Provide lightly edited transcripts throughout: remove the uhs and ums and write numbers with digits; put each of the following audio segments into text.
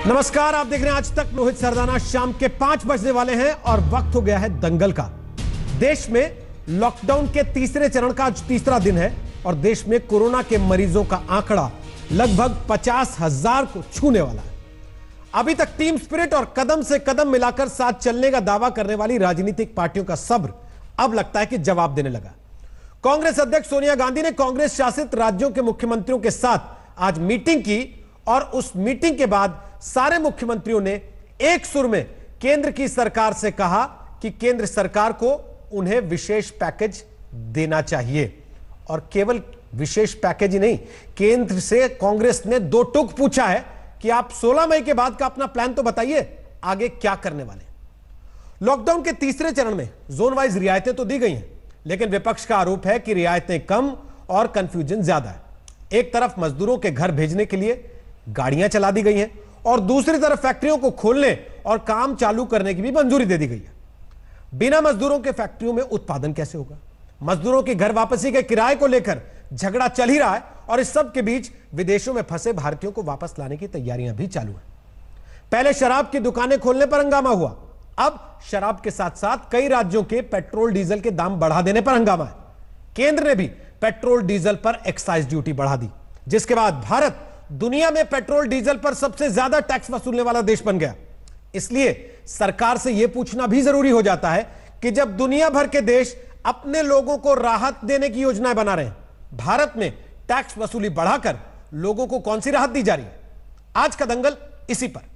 नमस्कार, आप देख रहे हैं आज तक। रोहित सरदाना। शाम के 5 बजने वाले हैं और वक्त हो गया है दंगल का। देश में लॉकडाउन के तीसरे चरण का आज तीसरा दिन है और देश में कोरोना के मरीजों का आंकड़ा लगभग 50,000 को छूने वाला है। अभी तक टीम स्पिरिट और कदम से कदम मिलाकर साथ चलने का दावा करने वाली राजनीतिक पार्टियों का सब्र अब लगता है कि जवाब देने लगा। कांग्रेस अध्यक्ष सोनिया गांधी ने कांग्रेस शासित राज्यों के मुख्यमंत्रियों के साथ आज मीटिंग की और उस मीटिंग के बाद सारे मुख्यमंत्रियों ने एक सुर में केंद्र की सरकार से कहा कि केंद्र सरकार को उन्हें विशेष पैकेज देना चाहिए। और केवल विशेष पैकेज ही नहीं, केंद्र से कांग्रेस ने 2 टूक पूछा है कि आप 16 मई के बाद का अपना प्लान तो बताइए, आगे क्या करने वाले। लॉकडाउन के तीसरे चरण में जोन वाइज रियायतें तो दी गई हैं, लेकिन विपक्ष का आरोप है कि रियायतें कम और कंफ्यूजन ज्यादा है। एक तरफ मजदूरों के घर भेजने के लिए गाड़ियां चला दी गई हैं और दूसरी तरफ फैक्ट्रियों को खोलने और काम चालू करने की भी मंजूरी दे दी गई है। बिना मजदूरों के फैक्ट्रियों में उत्पादन कैसे होगा? मजदूरों की घर वापसी के किराए को लेकर झगड़ा चल ही रहा है और इस सब के बीच विदेशों में फंसे भारतीयों को वापस लाने की तैयारियां भी चालू है। पहले शराब की दुकानें खोलने पर हंगामा हुआ, अब शराब के साथ साथ कई राज्यों के पेट्रोल डीजल के दाम बढ़ा देने पर हंगामा है। केंद्र ने भी पेट्रोल डीजल पर एक्साइज ड्यूटी बढ़ा दी, जिसके बाद भारत दुनिया में पेट्रोल डीजल पर सबसे ज्यादा टैक्स वसूलने वाला देश बन गया। इसलिए सरकार से यह पूछना भी जरूरी हो जाता है कि जब दुनिया भर के देश अपने लोगों को राहत देने की योजनाएं बना रहे हैं, भारत में टैक्स वसूली बढ़ाकर लोगों को कौन सी राहत दी जा रही है? आज का दंगल इसी पर।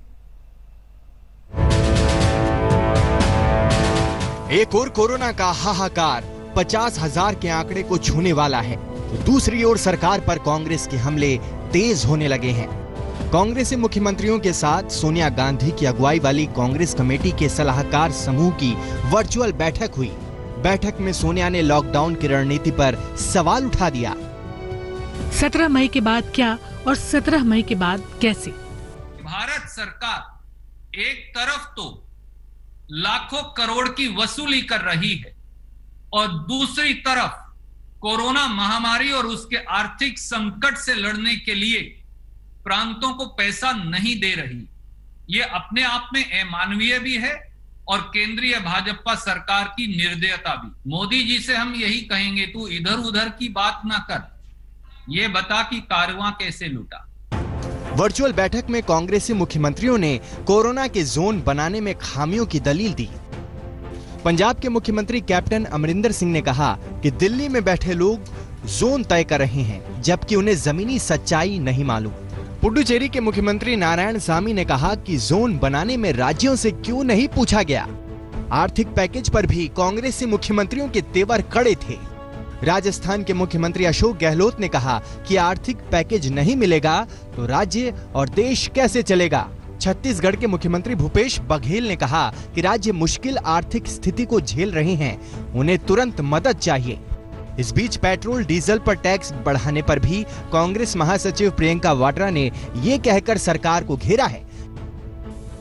एक और कोरोना का हाहाकार 50,000 के आंकड़े को छूने वाला है, तो दूसरी ओर सरकार पर कांग्रेस के हमले तेज होने लगे हैं। कांग्रेसी मुख्यमंत्रियों के साथ सोनिया गांधी की अगुवाई वाली कांग्रेस कमेटी के सलाहकार समूह की वर्चुअल बैठक हुई। बैठक में सोनिया ने लॉकडाउन की रणनीति पर सवाल उठा दिया। 17 मई के बाद क्या और 17 मई के बाद कैसे? भारत सरकार एक तरफ तो लाखों करोड़ की वसूली कर रही है और दूसरी तरफ कोरोना महामारी और उसके आर्थिक संकट से लड़ने के लिए प्रांतों को पैसा नहीं दे रही। ये अपने आप में अमानवीय भी है और केंद्रीय भाजपा सरकार की निर्दयता भी। मोदी जी से हम यही कहेंगे, तू इधर उधर की बात ना कर, ये बता कि कारवां कैसे लूटा। वर्चुअल बैठक में कांग्रेसी मुख्यमंत्रियों ने कोरोना के जोन बनाने में खामियों की दलील दी। पंजाब के मुख्यमंत्री कैप्टन अमरिंदर सिंह ने कहा कि दिल्ली में बैठे लोग जोन तय कर रहे हैं, जबकि उन्हें जमीनी सच्चाई नहीं मालूम। पुडुचेरी के मुख्यमंत्री नारायणसामी ने कहा कि जोन बनाने में राज्यों से क्यों नहीं पूछा गया। आर्थिक पैकेज पर भी कांग्रेसी मुख्यमंत्रियों के तेवर कड़े थे। राजस्थान के मुख्यमंत्री अशोक गहलोत ने कहा कि आर्थिक पैकेज नहीं मिलेगा तो राज्य और देश कैसे चलेगा। छत्तीसगढ़ के मुख्यमंत्री भूपेश बघेल ने कहा कि राज्य मुश्किल आर्थिक स्थिति को झेल रहे हैं, उन्हें तुरंत मदद चाहिए। इस बीच पेट्रोल डीजल पर टैक्स बढ़ाने पर भी कांग्रेस महासचिव प्रियंका वाड्रा ने ये कहकर सरकार को घेरा है,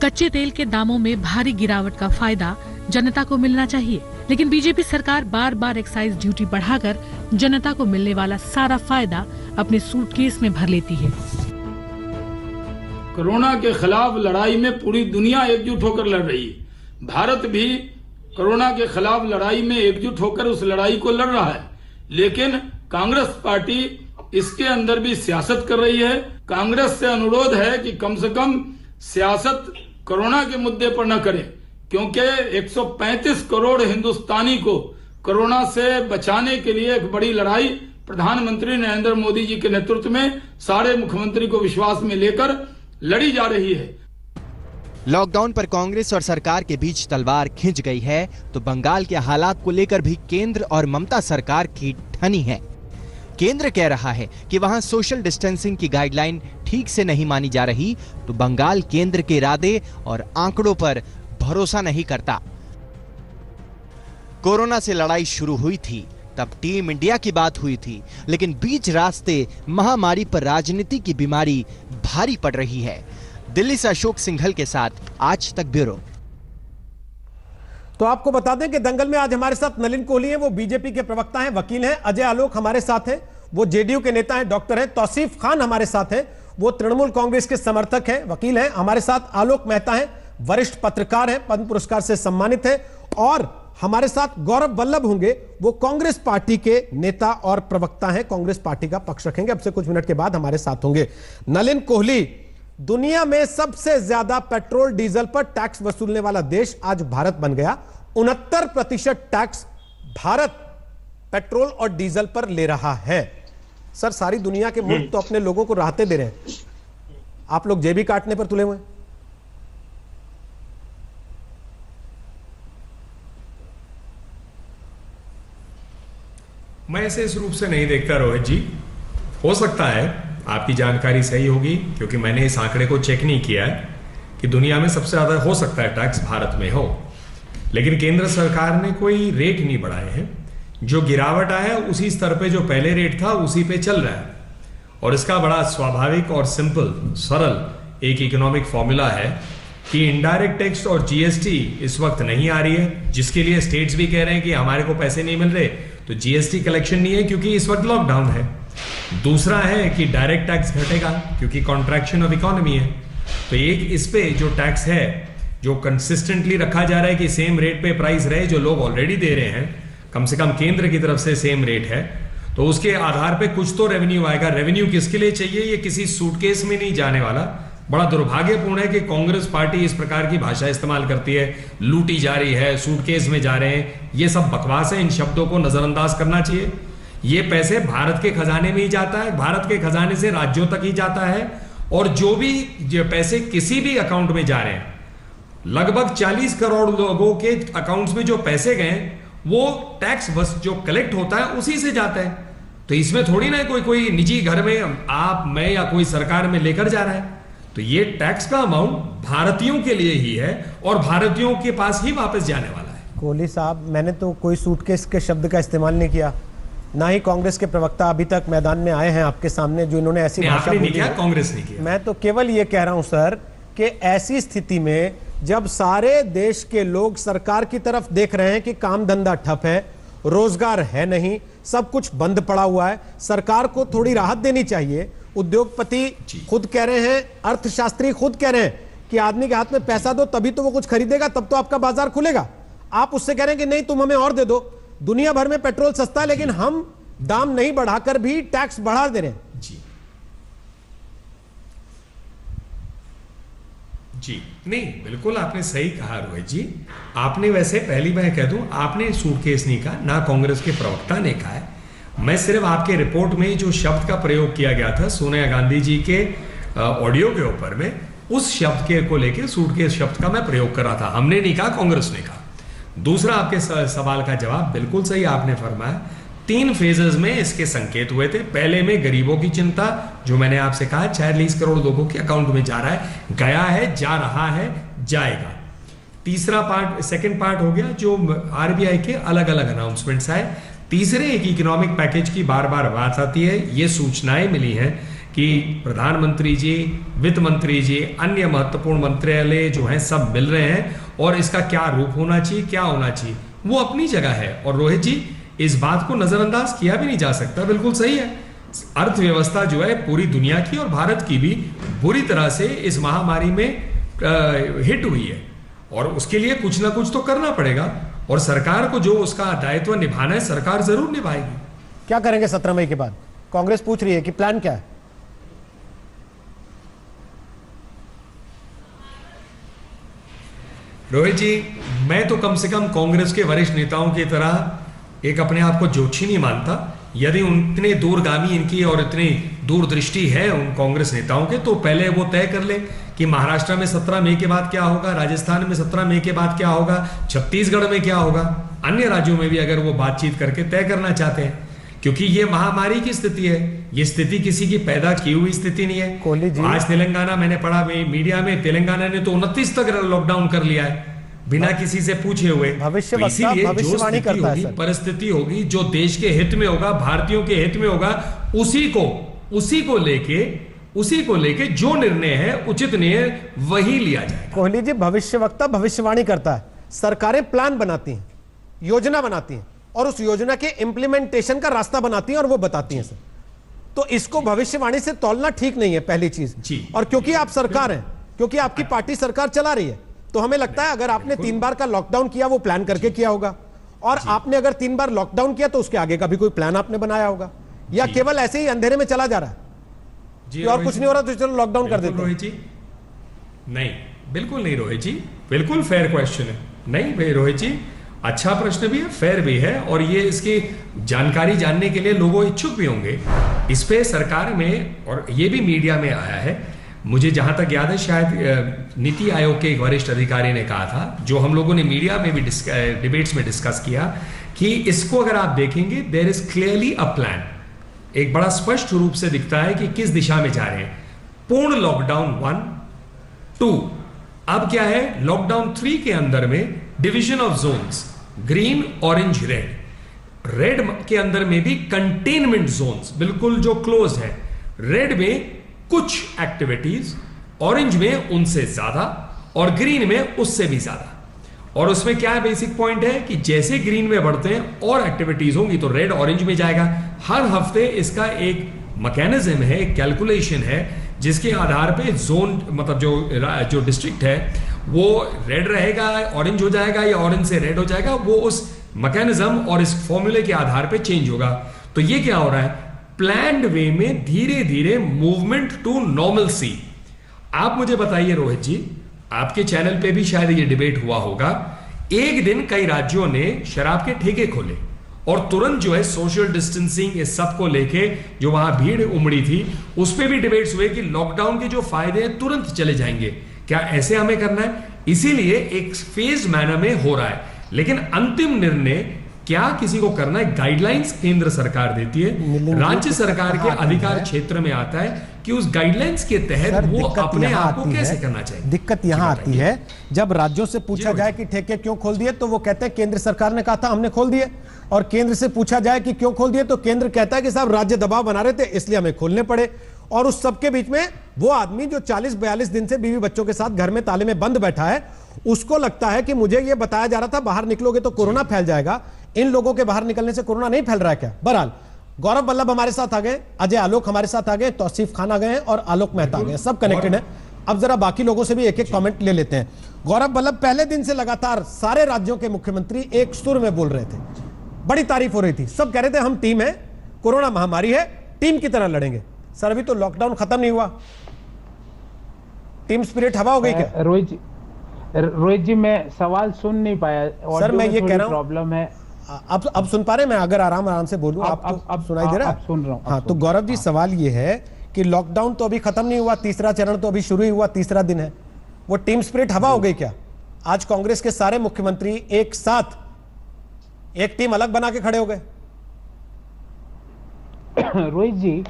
कच्चे तेल के दामों में भारी गिरावट का फायदा जनता को मिलना चाहिए, लेकिन बीजेपी सरकार बार बार एक्साइज ड्यूटी बढ़ाकर जनता को मिलने वाला सारा फायदा अपने सूटकेस में भर लेती है। कोरोना के खिलाफ लड़ाई में पूरी दुनिया एकजुट होकर लड़ रही है। भारत भी कोरोना के खिलाफ लड़ाई में एकजुट होकर उस लड़ाई को लड़ रहा है, लेकिन कांग्रेस पार्टी इसके अंदर भी सियासत कर रही है। कांग्रेस से अनुरोध है कि कम से कम सियासत कोरोना के मुद्दे पर न करे, क्योंकि 135 करोड़ हिंदुस्तानी को कोरोना से बचाने के लिए एक बड़ी लड़ाई प्रधानमंत्री नरेंद्र मोदी जी के नेतृत्व में सारे मुख्यमंत्री को विश्वास में लेकर लड़ी जा रही है। लॉकडाउन पर कांग्रेस और सरकार के बीच तलवार खिंच गई है, तो बंगाल के हालात को लेकर भी केंद्र और ममता सरकार की ठनी है। केंद्र कह रहा है कि वहां सोशल डिस्टेंसिंग की गाइडलाइन ठीक से नहीं मानी जा रही, तो बंगाल केंद्र के इरादे और आंकड़ों पर भरोसा नहीं करता। कोरोना से लड़ाई शुरू हुई थी तब टीम इंडिया की बात हुई थी, लेकिन बीच रास्ते महामारी पर राजनीति की बीमारी भारी पड़ रही है। दिल्ली से अशोक सिंघल के साथ आज तक ब्यूरो। तो आपको बता दें कि दंगल में आज हमारे साथ नलिन कोहली हैं, वो बीजेपी के प्रवक्ता हैं, वकील हैं। अजय आलोक हमारे साथ हैं, वो जेडीयू के नेता हैं, डॉक्टर हैं। तौसीफ खान हमारे साथ हैं, वो तृणमूल कांग्रेस के समर्थक हैं, वकील हैं। हमारे साथ आलोक मेहता हैं, वरिष्ठ पत्रकार हैं, पद्म पुरस्कार से सम्मानित हैं। और हमारे साथ गौरव वल्लभ होंगे, वो कांग्रेस पार्टी के नेता और प्रवक्ता हैं, कांग्रेस पार्टी का पक्ष रखेंगे। अब से कुछ मिनट के बाद हमारे साथ होंगे नलिन कोहली। दुनिया में सबसे ज्यादा पेट्रोल डीजल पर टैक्स वसूलने वाला देश आज भारत बन गया। 69% टैक्स भारत पेट्रोल और डीजल पर ले रहा है। सर, सारी दुनिया के मुल्क तो अपने लोगों को राहतें दे रहे हैं, आप लोग जेबी काटने पर तुले हुए हैं। मैं इसे इस रूप से नहीं देखता रोहित जी। हो सकता है आपकी जानकारी सही होगी, क्योंकि मैंने इस आंकड़े को चेक नहीं किया है कि दुनिया में सबसे ज्यादा हो सकता है टैक्स भारत में हो, लेकिन केंद्र सरकार ने कोई रेट नहीं बढ़ाए हैं। जो गिरावट आया है उसी स्तर पे जो पहले रेट था उसी पे चल रहा है। और इसका बड़ा स्वाभाविक और सिंपल सरल एक इकोनॉमिक फॉर्मूला है कि इनडायरेक्ट टैक्स और जीएसटी इस वक्त नहीं आ रही है, जिसके लिए स्टेट्स भी कह रहे हैं कि हमारे को पैसे नहीं मिल रहे, तो जीएसटी कलेक्शन नहीं है क्योंकि इस वक्त लॉकडाउन है। दूसरा है कि डायरेक्ट टैक्स घटेगा क्योंकि कॉन्ट्रैक्शन ऑफ इकोनॉमी है। तो एक इस पे जो टैक्स है जो कंसिस्टेंटली रखा जा रहा है कि सेम रेट पे प्राइस रहे, जो लोग ऑलरेडी दे रहे हैं, कम से कम केंद्र की तरफ से सेम रेट है, तो उसके आधार पे कुछ तो रेवेन्यू आएगा। रेवेन्यू किसके लिए चाहिए? ये किसी सूटकेस में नहीं जाने वाला। बड़ा दुर्भाग्यपूर्ण है कि कांग्रेस पार्टी इस प्रकार की भाषा इस्तेमाल करती है, लूटी जा रही है, सूटकेस में जा रहे हैं। ये सब बकवास है, इन शब्दों को नजरअंदाज करना चाहिए। ये पैसे भारत के खजाने में ही जाता है, भारत के खजाने से राज्यों तक ही जाता है। और जो भी पैसे किसी भी अकाउंट में जा रहे हैं, लगभग 40 करोड़ लोगों के अकाउंट्स में जो पैसे गए वो टैक्स बस जो कलेक्ट होता है उसी से जाता है। तो इसमें थोड़ी ना कोई निजी घर में आप, मैं या कोई सरकार में लेकर जा रहा है। तो ये टैक्स का अमाउंट भारतीयों के लिए ही है और भारतीयों के पास ही वापस जाने वाला है। कोहली साहब, मैंने तो कोई सूटकेस के शब्द का इस्तेमाल नहीं किया, ना ही कांग्रेस के प्रवक्ता अभी तक मैदान में आए हैं आपके सामने जो इन्होंने ऐसी भाषा नहीं किया, कांग्रेस ने किया। मैं तो केवल ये कह रहा हूं सर कि ऐसी स्थिति में जब सारे देश के लोग सरकार की तरफ देख रहे हैं कि काम धंधा ठप है, रोजगार है नहीं, सब कुछ बंद पड़ा हुआ है, सरकार को थोड़ी राहत देनी चाहिए। उद्योगपति खुद कह रहे हैं, अर्थशास्त्री खुद कह रहे हैं कि आदमी के हाथ में पैसा दो तभी तो वो कुछ खरीदेगा, तब तो आपका बाजार खुलेगा। आप उससे कह रहे हैं कि नहीं तुम हमें और दे दो। दुनिया भर में पेट्रोल सस्ता है लेकिन हम दाम नहीं बढ़ाकर भी टैक्स बढ़ा दे रहे हैं। जी नहीं, बिल्कुल आपने सही कहा रोहित जी। आपने वैसे पहली मैं कह दूं, आपने सूटकेस नहीं कहा, ना कांग्रेस के प्रवक्ता ने कहा है। मैं सिर्फ आपके रिपोर्ट में जो शब्द का प्रयोग किया गया था सोनिया गांधी जी के ऑडियो के ऊपर में, उस शब्द के को लेकर सूटकेस शब्द का मैं प्रयोग कर रहा था। हमने नहीं कहा, कांग्रेस ने कहा। दूसरा, आपके सवाल का जवाब बिल्कुल सही आपने फरमाया। 3 फेजेस में इसके संकेत हुए थे। पहले में गरीबों की चिंता, जो मैंने आपसे कहा 40 करोड़ लोगों के अकाउंट में जा रहा है, गया है, जा रहा है, जाएगा। तीसरा पार्ट, सेकंड पार्ट हो गया जो आरबीआई के अलग अलग अनाउंसमेंट्स आए। तीसरे एक इकोनॉमिक पैकेज की बार बार बात आती है। ये सूचनाएं मिली हैं कि प्रधानमंत्री जी, वित्त मंत्री जी, अन्य महत्वपूर्ण मंत्रालय जो हैं सब मिल रहे हैं और इसका क्या रूप होना चाहिए, क्या होना चाहिए, वो अपनी जगह है। और रोहित जी, इस बात को नजरअंदाज किया भी नहीं जा सकता, बिल्कुल सही है। अर्थव्यवस्था जो है पूरी दुनिया की और भारत की भी बुरी तरह से इस महामारी में हिट हुई है और उसके लिए कुछ ना कुछ तो करना पड़ेगा और सरकार को जो उसका दायित्व निभाना है सरकार जरूर निभाएगी। क्या करेंगे 17 मई के बाद? कांग्रेस पूछ रही है कि प्लान क्या है? रोहित जी, मैं तो कम से कम कांग्रेस के वरिष्ठ नेताओं की तरह एक अपने आप को जोशी नहीं मानता। यदि इतने दूरगामी इनकी और इतनी दूरदृष्टि है उन कांग्रेस नेताओं के, तो पहले वो तय कर ले कि महाराष्ट्र में 17 मई के बाद क्या होगा, राजस्थान में 17 मई के बाद क्या होगा, छत्तीसगढ़ में क्या होगा, अन्य राज्यों में भी अगर वो बातचीत करके तय करना चाहते हैं, क्योंकि ये महामारी की स्थिति है। ये स्थिति किसी की पैदा की हुई स्थिति नहीं है। आज तेलंगाना, मैंने पढ़ा मीडिया में, तेलंगाना ने तो 29 तक लॉकडाउन कर लिया है बिना किसी से पूछे हुए। भविष्यवाणी करता है। परिस्थिति होगी जो देश के हित में होगा, भारतीयों के हित में होगा, उसी को लेके जो निर्णय है, उचित निर्णय वही लिया जाएगा। कोहली जी, भविष्यवक्ता भविष्यवाणी करता है, सरकारें प्लान बनाती हैं, योजना बनाती हैं और उस योजना के इंप्लीमेंटेशन का रास्ता बनाती हैं और वो बताती हैं सर। तो इसको भविष्यवाणी से तौलना ठीक नहीं है, पहली चीज जी। और क्योंकि आप सरकार हैं, क्योंकि आपकी पार्टी सरकार चला रही है, तो हमें लगता है अगर आपने 3 बार का लॉकडाउन किया वो प्लान करके किया होगा, और आपने अगर 3 बार लॉकडाउन किया तो उसके आगे का भी कोई प्लान आपने बनाया होगा, या केवल ऐसे ही अंधेरे में चला जा रहा है जी, और कुछ नहीं हो रहा तो चलो लॉकडाउन कर देते हैं। रोहित जी नहीं, बिल्कुल नहीं रोहित जी, बिल्कुल फेयर क्वेश्चन है। नहीं भाई रोहित जी, अच्छा प्रश्न भी है, फेयर भी है, और ये इसकी जानकारी जानने के लिए लोगों इच्छुक भी होंगे। इस पे सरकार में और ये भी मीडिया में आया है, मुझे जहां तक याद है शायद नीति आयोग के एक वरिष्ठ अधिकारी ने कहा था, जो हम लोगों ने मीडिया में भी डिबेट्स में डिस्कस किया, कि इसको अगर आप देखेंगे there is clearly a plan, एक बड़ा स्पष्ट रूप से दिखता है कि किस दिशा में जा रहे हैं। पूर्ण लॉकडाउन 1, 2, अब क्या है लॉकडाउन 3 के अंदर में division of Jones, green, orange, red. Red के अंदर में भी कंटेनमेंट जोन्स बिल्कुल जो क्लोज है, रेड में कुछ एक्टिविटीज, ऑरेंज में उनसे ज्यादा और ग्रीन में उससे भी ज्यादा। और उसमें क्या है बेसिक पॉइंट है कि जैसे ग्रीन में बढ़ते हैं और एक्टिविटीज होंगी तो रेड ऑरेंज में जाएगा। हर हफ्ते इसका एक मैकेनिज्म है, एक कैलकुलेशन है, जिसके आधार पे जोन मतलब जो डिस्ट्रिक्ट है वो रेड रहेगा, ऑरेंज हो जाएगा या ऑरेंज से रेड हो जाएगा, वो उस मैकेनिज्म और इस फॉर्मूले के आधार पे चेंज होगा। तो ये क्या हो रहा है, प्लान्ड वे में धीरे धीरे मूवमेंट टू नॉर्मलसी। आप मुझे बताइए रोहित जी, आपके चैनल पे भी शायद ये डिबेट हुआ होगा, एक दिन कई राज्यों ने शराब के ठेके खोले और तुरंत जो है सोशल डिस्टेंसिंग इस सब को लेके जो वहां भीड़ उमड़ी थी उस पे भी डिबेट्स हुए कि लॉकडाउन के जो फायदे हैं तुरंत चले जाएंगे। क्या ऐसे हमें करना है? इसीलिए एक फेज मैनर में हो रहा है, लेकिन अंतिम निर्णय क्या किसी को करना है गाइडलाइंस केंद्र सरकार देती है, राज्य सरकार के अधिकार क्षेत्र में आता है कि उस गाइडलाइंस के तहत वो अपने आप को कैसे करना चाहिए। दिक्कत यहां आती है जब राज्यों से पूछा जाए कि ठेके क्यों खोल दिए तो वो कहते हैं केंद्र सरकार ने कहा था हमने खोल दिए, और केंद्र से पूछा जाए कि क्यों खोल दिए तो केंद्र कहता है कि साहब राज्य दबाव बना रहे थे इसलिए हमें खोलने पड़े। और उस सबके बीच में वो आदमी जो 40-42 दिन से बीवी बच्चों के साथ घर में ताले में बंद बैठा है, उसको लगता है कि मुझे ये बताया जा रहा था बाहर निकलोगे तो कोरोना फैल जाएगा, इन लोगों के बाहर निकलने से कोरोना नहीं फैल रहा है क्या। बहरहाल गौरव वल्लभ हमारे साथ आ गए, अजय आलोक हमारे साथ आ गए, तौसीफ खान आ गए और आलोक मेहता आ गए, सब कनेक्टेड है। अब जरा बाकी लोगों से भी एक एक कमेंट ले लेते हैं। गौरव वल्लभ, पहले दिन से लगातार सारे राज्यों के मुख्यमंत्री एक सुर में बोल रहे थे, बड़ी तारीफ हो रही थी, सब कह रहे थे हम टीम है, कोरोना महामारी है, टीम की तरह लड़ेंगे। सर अभी तो लॉकडाउन खत्म नहीं हुआ, टीम स्पिरिट हवा हो गई क्या? रोहित जी मैं सवाल सुन नहीं पाया, सर मैं ये कह रहा हूं प्रॉब्लम है। अब सुन पा रहे हैं? मैं अगर आराम से बोलूं आप तो सुनाई दे रहा है? सुन रहा हूं। हाँ, तो गौरव जी सवाल ये है कि लॉकडाउन तो अभी खत्म नहीं हुआ, तीसरा चरण तो अभी शुरू ही हुआ, तीसरा दिन है, वो टीम स्पिरिट हवा हो गई क्या? आज कांग्रेस के सारे मुख्यमंत्री एक साथ एक टीम अलग बना के खड़े हो गए। रोहित जी,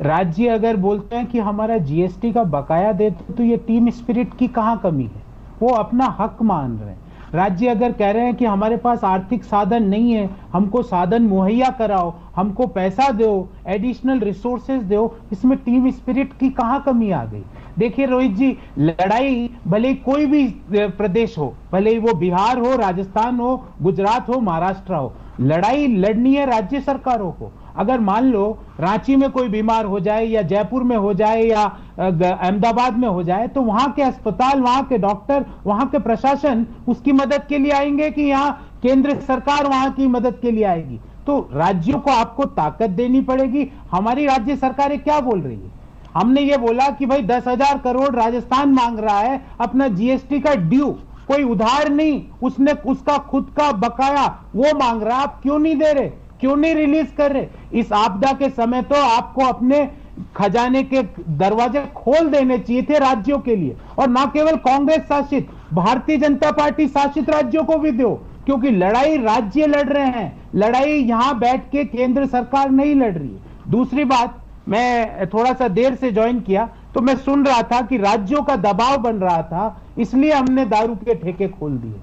राज्य अगर बोलते हैं कि हमारा जीएसटी का बकाया दे तो ये टीम स्पिरिट की कहां कमी है, वो अपना हक मान रहे हैं। राज्य अगर कह रहे हैं कि हमारे पास आर्थिक साधन नहीं है, हमको साधन मुहैया कराओ, हमको पैसा दो, एडिशनल रिसोर्सेज दो, इसमें टीम स्पिरिट की कहां कमी आ गई? देखिए रोहित जी, लड़ाई भले कोई भी प्रदेश हो, भले ही वो बिहार हो, राजस्थान हो, गुजरात हो, महाराष्ट्र हो, लड़ाई लड़नी है राज्य सरकारों को। अगर मान लो रांची में कोई बीमार हो जाए या जयपुर में हो जाए या अहमदाबाद में हो जाए तो वहां के अस्पताल, वहां के डॉक्टर, वहां के प्रशासन उसकी मदद के लिए आएंगे कि यहाँ केंद्र सरकार वहां की मदद के लिए आएगी? तो राज्यों को आपको ताकत देनी पड़ेगी। हमारी राज्य सरकारें क्या बोल रही है? हमने ये बोला कि भाई 10,000 करोड़ राजस्थान मांग रहा है अपना जीएसटी का ड्यू, कोई उधार नहीं, उसने उसका खुद का बकाया वो मांग रहा, आप क्यों नहीं दे रहे, क्यों नहीं रिलीज कर रहे? इस आपदा के समय तो आपको अपने खजाने के दरवाजे खोल देने चाहिए थे राज्यों के लिए, और ना केवल कांग्रेस शासित, भारतीय जनता पार्टी शासित राज्यों को भी दो, क्योंकि लड़ाई राज्य लड़ रहे हैं, लड़ाई यहां बैठ के केंद्र सरकार नहीं लड़ रही है। दूसरी बात, मैं थोड़ा सा देर से ज्वाइन किया तो मैं सुन रहा था कि राज्यों का दबाव बन रहा था इसलिए हमने दारू के ठेके खोल दिए।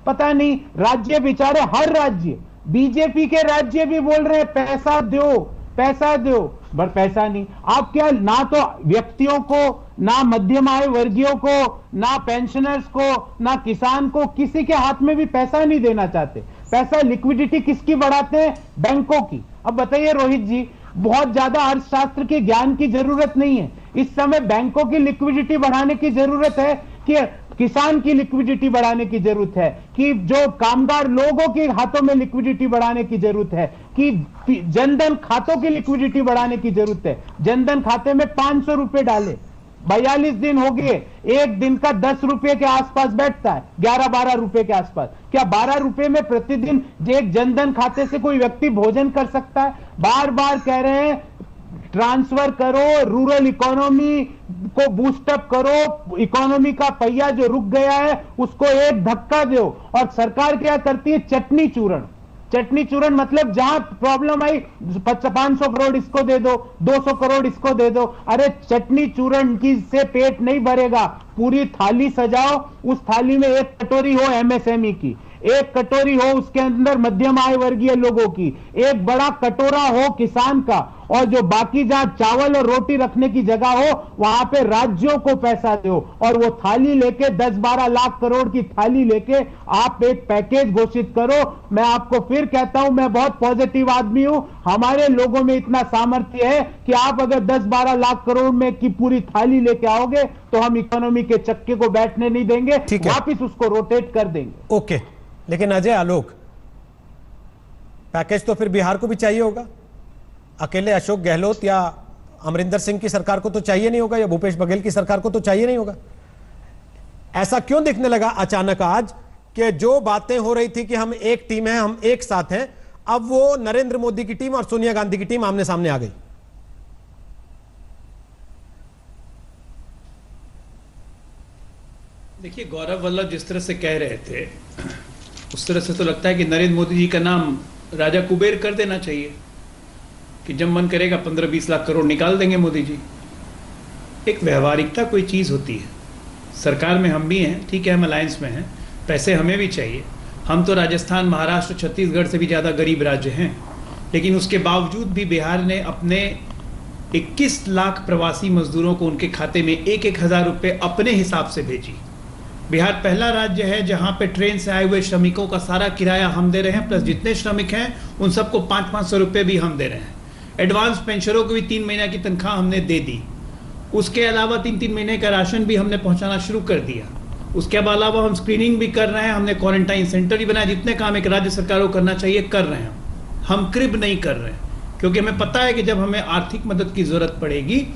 पता नहीं, राज्य बेचारे, हर राज्य, बीजेपी के राज्य भी बोल रहे हैं पैसा दो, पैसा दो, पर पैसा नहीं। आप क्या, ना तो व्यक्तियों को, ना मध्यम आय वर्गीयों को, ना पेंशनर्स को, ना किसान को, किसी के हाथ में भी पैसा नहीं देना चाहते। पैसा लिक्विडिटी किसकी बढ़ाते हैं? बैंकों की। अब बताइए रोहित जी, बहुत ज्यादा अर्थशास्त्र के ज्ञान की जरूरत नहीं है। इस समय बैंकों की लिक्विडिटी बढ़ाने की जरूरत है कि किसान की लिक्विडिटी बढ़ाने की जरूरत है, कि जो कामगार लोगों के हाथों में लिक्विडिटी बढ़ाने की जरूरत है, कि जनधन खातों की लिक्विडिटी बढ़ाने की जरूरत है। जनधन खाते में 500 रुपए डाले, 42 दिन हो गए, एक दिन का 10 रुपए के आसपास बैठता है, 11-12 रुपए के आसपास। क्या 12 रुपए में प्रतिदिन एक जनधन खाते से कोई व्यक्ति भोजन कर सकता है? बार बार कह रहे हैं ट्रांसफर करो, रूरल इकोनॉमी को बूस्टअप करो, इकोनॉमी का पहिया जो रुक गया है उसको एक धक्का दो। और सरकार क्या करती है? चटनी चूरण। चटनी चूरण मतलब जहां प्रॉब्लम आई 500 करोड़ इसको दे दो, 200 करोड़ इसको दे दो। अरे चटनी चूरण की से पेट नहीं भरेगा, पूरी थाली सजाओ, उस थाली में एक कटोरी हो एमएसएमई की, एक कटोरी हो उसके अंदर मध्यम आय वर्गीय लोगों की, एक बड़ा कटोरा हो किसान का, और जो बाकी जहां चावल और रोटी रखने की जगह हो वहां पे राज्यों को पैसा दो। और वो थाली लेके 10-12 लाख करोड़ की थाली लेके आप एक पैकेज घोषित करो। मैं आपको फिर कहता हूं, मैं बहुत पॉजिटिव आदमी हूं, हमारे लोगों में इतना सामर्थ्य है कि आप अगर 10-12 लाख करोड़ में की पूरी थाली लेके आओगे तो हम इकोनॉमी के चक्के को बैठने नहीं देंगे, वापिस उसको रोटेट कर देंगे। ओके, लेकिन अजय आलोक, पैकेज तो फिर बिहार को भी चाहिए होगा। अकेले अशोक गहलोत या अमरिंदर सिंह की सरकार को तो चाहिए नहीं होगा, या भूपेश बघेल की सरकार को तो चाहिए नहीं होगा। ऐसा क्यों दिखने लगा अचानक आज कि जो बातें हो रही थी कि हम एक टीम है, हम एक साथ हैं, अब वो नरेंद्र मोदी की टीम और सोनिया गांधी की टीम आमने सामने आ गई? देखिए, गौरव वल्लभ जिस तरह से कह रहे थे उस तरह से तो लगता है कि नरेंद्र मोदी जी का नाम राजा कुबेर कर देना चाहिए, कि जब मन करेगा 15-20 लाख करोड़ निकाल देंगे मोदी जी। एक व्यवहारिकता कोई चीज़ होती है। सरकार में हम भी हैं, ठीक है, हम अलायंस में हैं, पैसे हमें भी चाहिए। हम तो राजस्थान, महाराष्ट्र, छत्तीसगढ़ से भी ज़्यादा गरीब राज्य हैं, लेकिन उसके बावजूद भी बिहार ने अपने 21 लाख प्रवासी मजदूरों को उनके खाते में 1-1 हज़ार रुपये अपने हिसाब से भेजी। बिहार पहला राज्य है जहां पे ट्रेन से आए हुए श्रमिकों का सारा किराया हम दे रहे हैं, प्लस जितने श्रमिक हैं उन सबको 500-500 रुपये भी हम दे रहे हैं। एडवांस पेंशनरों को भी 3 महीने की तनख्वाह हमने दे दी। उसके अलावा 3-3 महीने का राशन भी हमने पहुंचाना शुरू कर दिया। उसके अलावा हम स्क्रीनिंग भी कर रहे हैं, हमने क्वारंटाइन सेंटर भी बनाया। जितने काम एक राज्य सरकार को करना चाहिए कर रहे हैं। हम क्रिब नहीं कर रहे हैं, क्योंकि हमें पता है कि जब हमें आर्थिक मदद की जरूरत पड़ेगी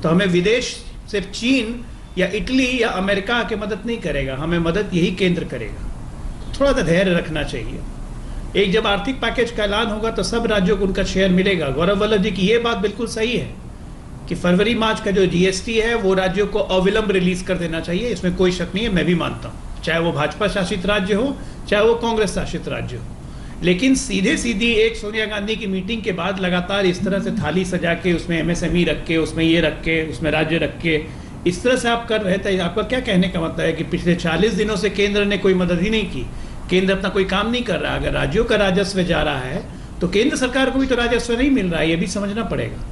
तो हमें विदेश सिर्फ चीन या इटली या अमेरिका के मदद नहीं करेगा, हमें मदद यही केंद्र करेगा। थोड़ा सा धैर्य रखना चाहिए। एक जब आर्थिक पैकेज का ऐलान होगा तो सब राज्यों को उनका शेयर मिलेगा। गौरव वल्लभ जी की ये बात बिल्कुल सही है कि फरवरी मार्च का जो जीएसटी है वो राज्यों को अविलंब रिलीज कर देना चाहिए, इसमें कोई शक नहीं है, मैं भी मानता हूँ, चाहे वो भाजपा शासित राज्य हो चाहे वो कांग्रेस शासित राज्य हो। लेकिन सीधे सीधी एक सोनिया गांधी की मीटिंग के बाद लगातार इस तरह से थाली सजा के उसमें एमएसएमई रख के, उसमें ये रख के, उसमें राज्य रख के, इस तरह से आप कर रहे थे। आपका क्या कहने का मतलब है कि पिछले 40 दिनों से केंद्र ने कोई मदद ही नहीं की, केंद्र अपना कोई काम नहीं कर रहा। अगर राज्यों का राजस्व जा रहा है तो केंद्र सरकार को भी तो राजस्व नहीं मिल रहा है, ये भी समझना पड़ेगा।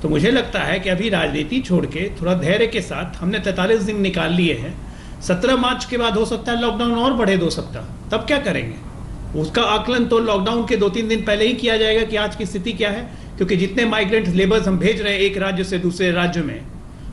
तो मुझे लगता है कि अभी राजनीति छोड़ के थोड़ा धैर्य के साथ, हमने 43 दिन निकाल लिए हैं, 17 मार्च के बाद हो सकता है लॉकडाउन और बढ़े 2 सप्ताह, तब क्या करेंगे? उसका आकलन तो लॉकडाउन के 2-3 दिन पहले ही किया जाएगा कि आज की स्थिति क्या है। क्योंकि जितने माइग्रेंट लेबर्स हम भेज रहे हैं एक राज्य से दूसरे राज्य में,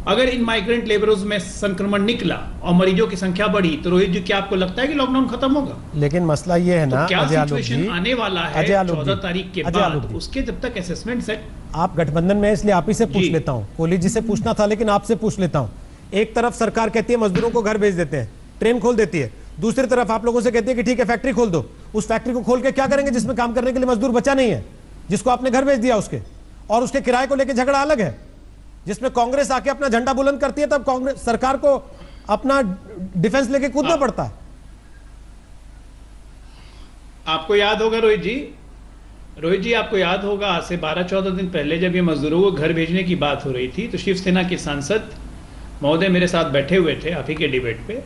अगर इन माइग्रेंट लेबर्स में संक्रमण निकला और मरीजों की संख्या बढ़ी तो रोहित जी, क्या आपको लगता है कि लॉकडाउन खत्म होगा? लेकिन मसला ये है ना, तो क्या सिचुएशन आने वाला है 14 तारीख के बाद, उसके जब तक असेसमेंट सेट। आप गठबंधन में, इसलिए आप ही से पूछ लेता हूँ, कोहली जी से पूछना था लेकिन आपसे पूछ लेता हूँ। एक तरफ सरकार कहती है मजदूरों को घर भेज देते हैं, ट्रेन खोल देती है, दूसरी तरफ आप लोगों से कहती है कि ठीक है फैक्ट्री खोल दो। उस फैक्ट्री को खोल के क्या करेंगे जिसमें काम करने के लिए मजदूर बचा नहीं है, जिसको आपने घर भेज दिया उसके, और उसके किराए को लेकर झगड़ा अलग है, जिसमें कांग्रेस आके अपना झंडा बुलंद करती है, तब कांग्रेस सरकार को अपना डिफेंस लेके कूदना पड़ता है। आपको याद होगा रोहित जी आपको याद होगा आज से 12-14 दिन पहले जब ये मजदूरों को घर भेजने की बात हो रही थी तो शिवसेना के सांसद महोदय मेरे साथ बैठे हुए थे आप ही के डिबेट पे,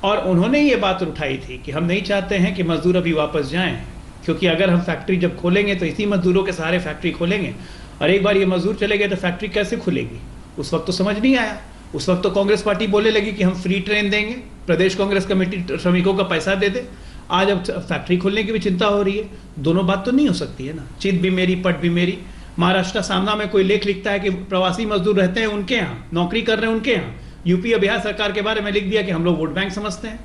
और उन्होंने ये बात उठाई थी कि हम नहीं चाहते हैं कि मजदूर अभी वापस जाएं, क्योंकि अगर हम फैक्ट्री जब खोलेंगे तो इसी मजदूरों के सहारे फैक्ट्री खोलेंगे, और एक बार ये मजदूर चले गए तो फैक्ट्री कैसे खुलेगी? उस वक्त तो समझ नहीं आया। उस वक्त तो कांग्रेस पार्टी बोले लगी कि हम फ्री ट्रेन देंगे, प्रदेश कांग्रेस कमेटी श्रमिकों का पैसा दे दे। आज अब फैक्ट्री खोलने की भी चिंता हो रही है। दोनों बात तो नहीं हो सकती है ना, चित भी मेरी पट भी मेरी। महाराष्ट्र सामना में कोई लेख लिखता है कि प्रवासी मजदूर रहते हैं उनके यहाँ, नौकरी कर रहे हैं उनके यहाँ, यूपी और बिहार सरकार के बारे में लिख दिया कि हम लोग वोट बैंक समझते हैं।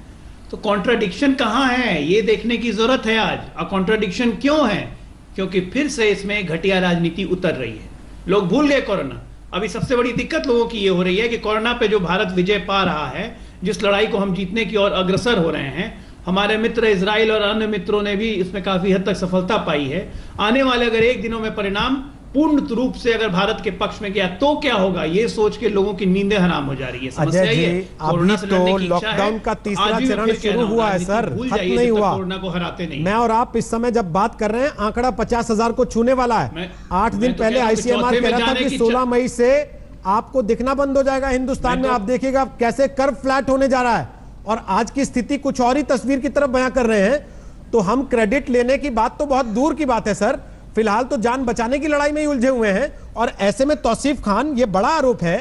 तो कॉन्ट्राडिक्शन कहाँ है, ये देखने की जरूरत है आज। और कॉन्ट्राडिक्शन क्यों है? क्योंकि फिर से इसमें घटिया राजनीति उतर रही है। लोग भूल गए कोरोना। अभी सबसे बड़ी दिक्कत लोगों की ये हो रही है कि कोरोना पे जो भारत विजय पा रहा है, जिस लड़ाई को हम जीतने की ओर अग्रसर हो रहे हैं, हमारे मित्र इजराइल और अन्य मित्रों ने भी इसमें काफी हद तक सफलता पाई है। आने वाले अगर एक दिनों में परिणाम पूर्ण रूप से अगर भारत के पक्ष में गया तो क्या होगा, ये सोच के लोगों की नींदें हराम हो जा रही है। समस्या ये अभी तो लॉकडाउन का तीसरा चरण शुरू हुआ है सर, खत्म नहीं हुआ। कोरोना को हराते नहीं। मैं और आप इस समय जब बात कर रहे हैं, आंकड़ा 50,000 को छूने वाला है। 8 दिन पहले आईसीएमआर कह रहा था कि 16 मई से आपको दिखना बंद हो जाएगा हिंदुस्तान में। आप देखिएगा कैसे कर्व फ्लैट होने जा रहा है, और आज की स्थिति कुछ और ही तस्वीर की तरफ बयां कर रहे हैं। तो हम क्रेडिट लेने की बात तो बहुत दूर की बात है सर, फिलहाल तो जान बचाने की लड़ाई में ही उलझे हुए हैं। और ऐसे में तौसीफ खान, ये बड़ा आरोप है,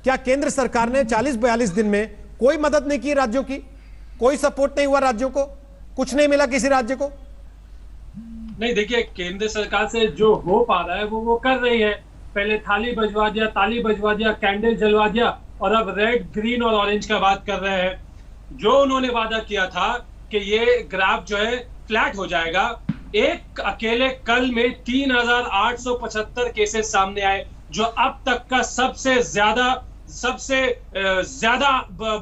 क्या केंद्र सरकार ने 40-42 दिन में कोई मदद नहीं की राज्यों की? कोई सपोर्ट नहीं हुआ राज्यों को? कुछ नहीं मिला किसी राज्य को? नहीं, देखिए केंद्र सरकार से जो हो पा रहा है वो कर रही है। पहले थाली बजवा दिया, ताली बजवा दिया, कैंडल जलवा दिया, और अब रेड, ग्रीन और ऑरेंज का बात कर रहे हैं। जो उन्होंने वादा किया था कि ये ग्राफ जो है फ्लैट हो जाएगा, एक अकेले कल में 3,875 केसेस सामने आए, जो अब तक का सबसे ज्यादा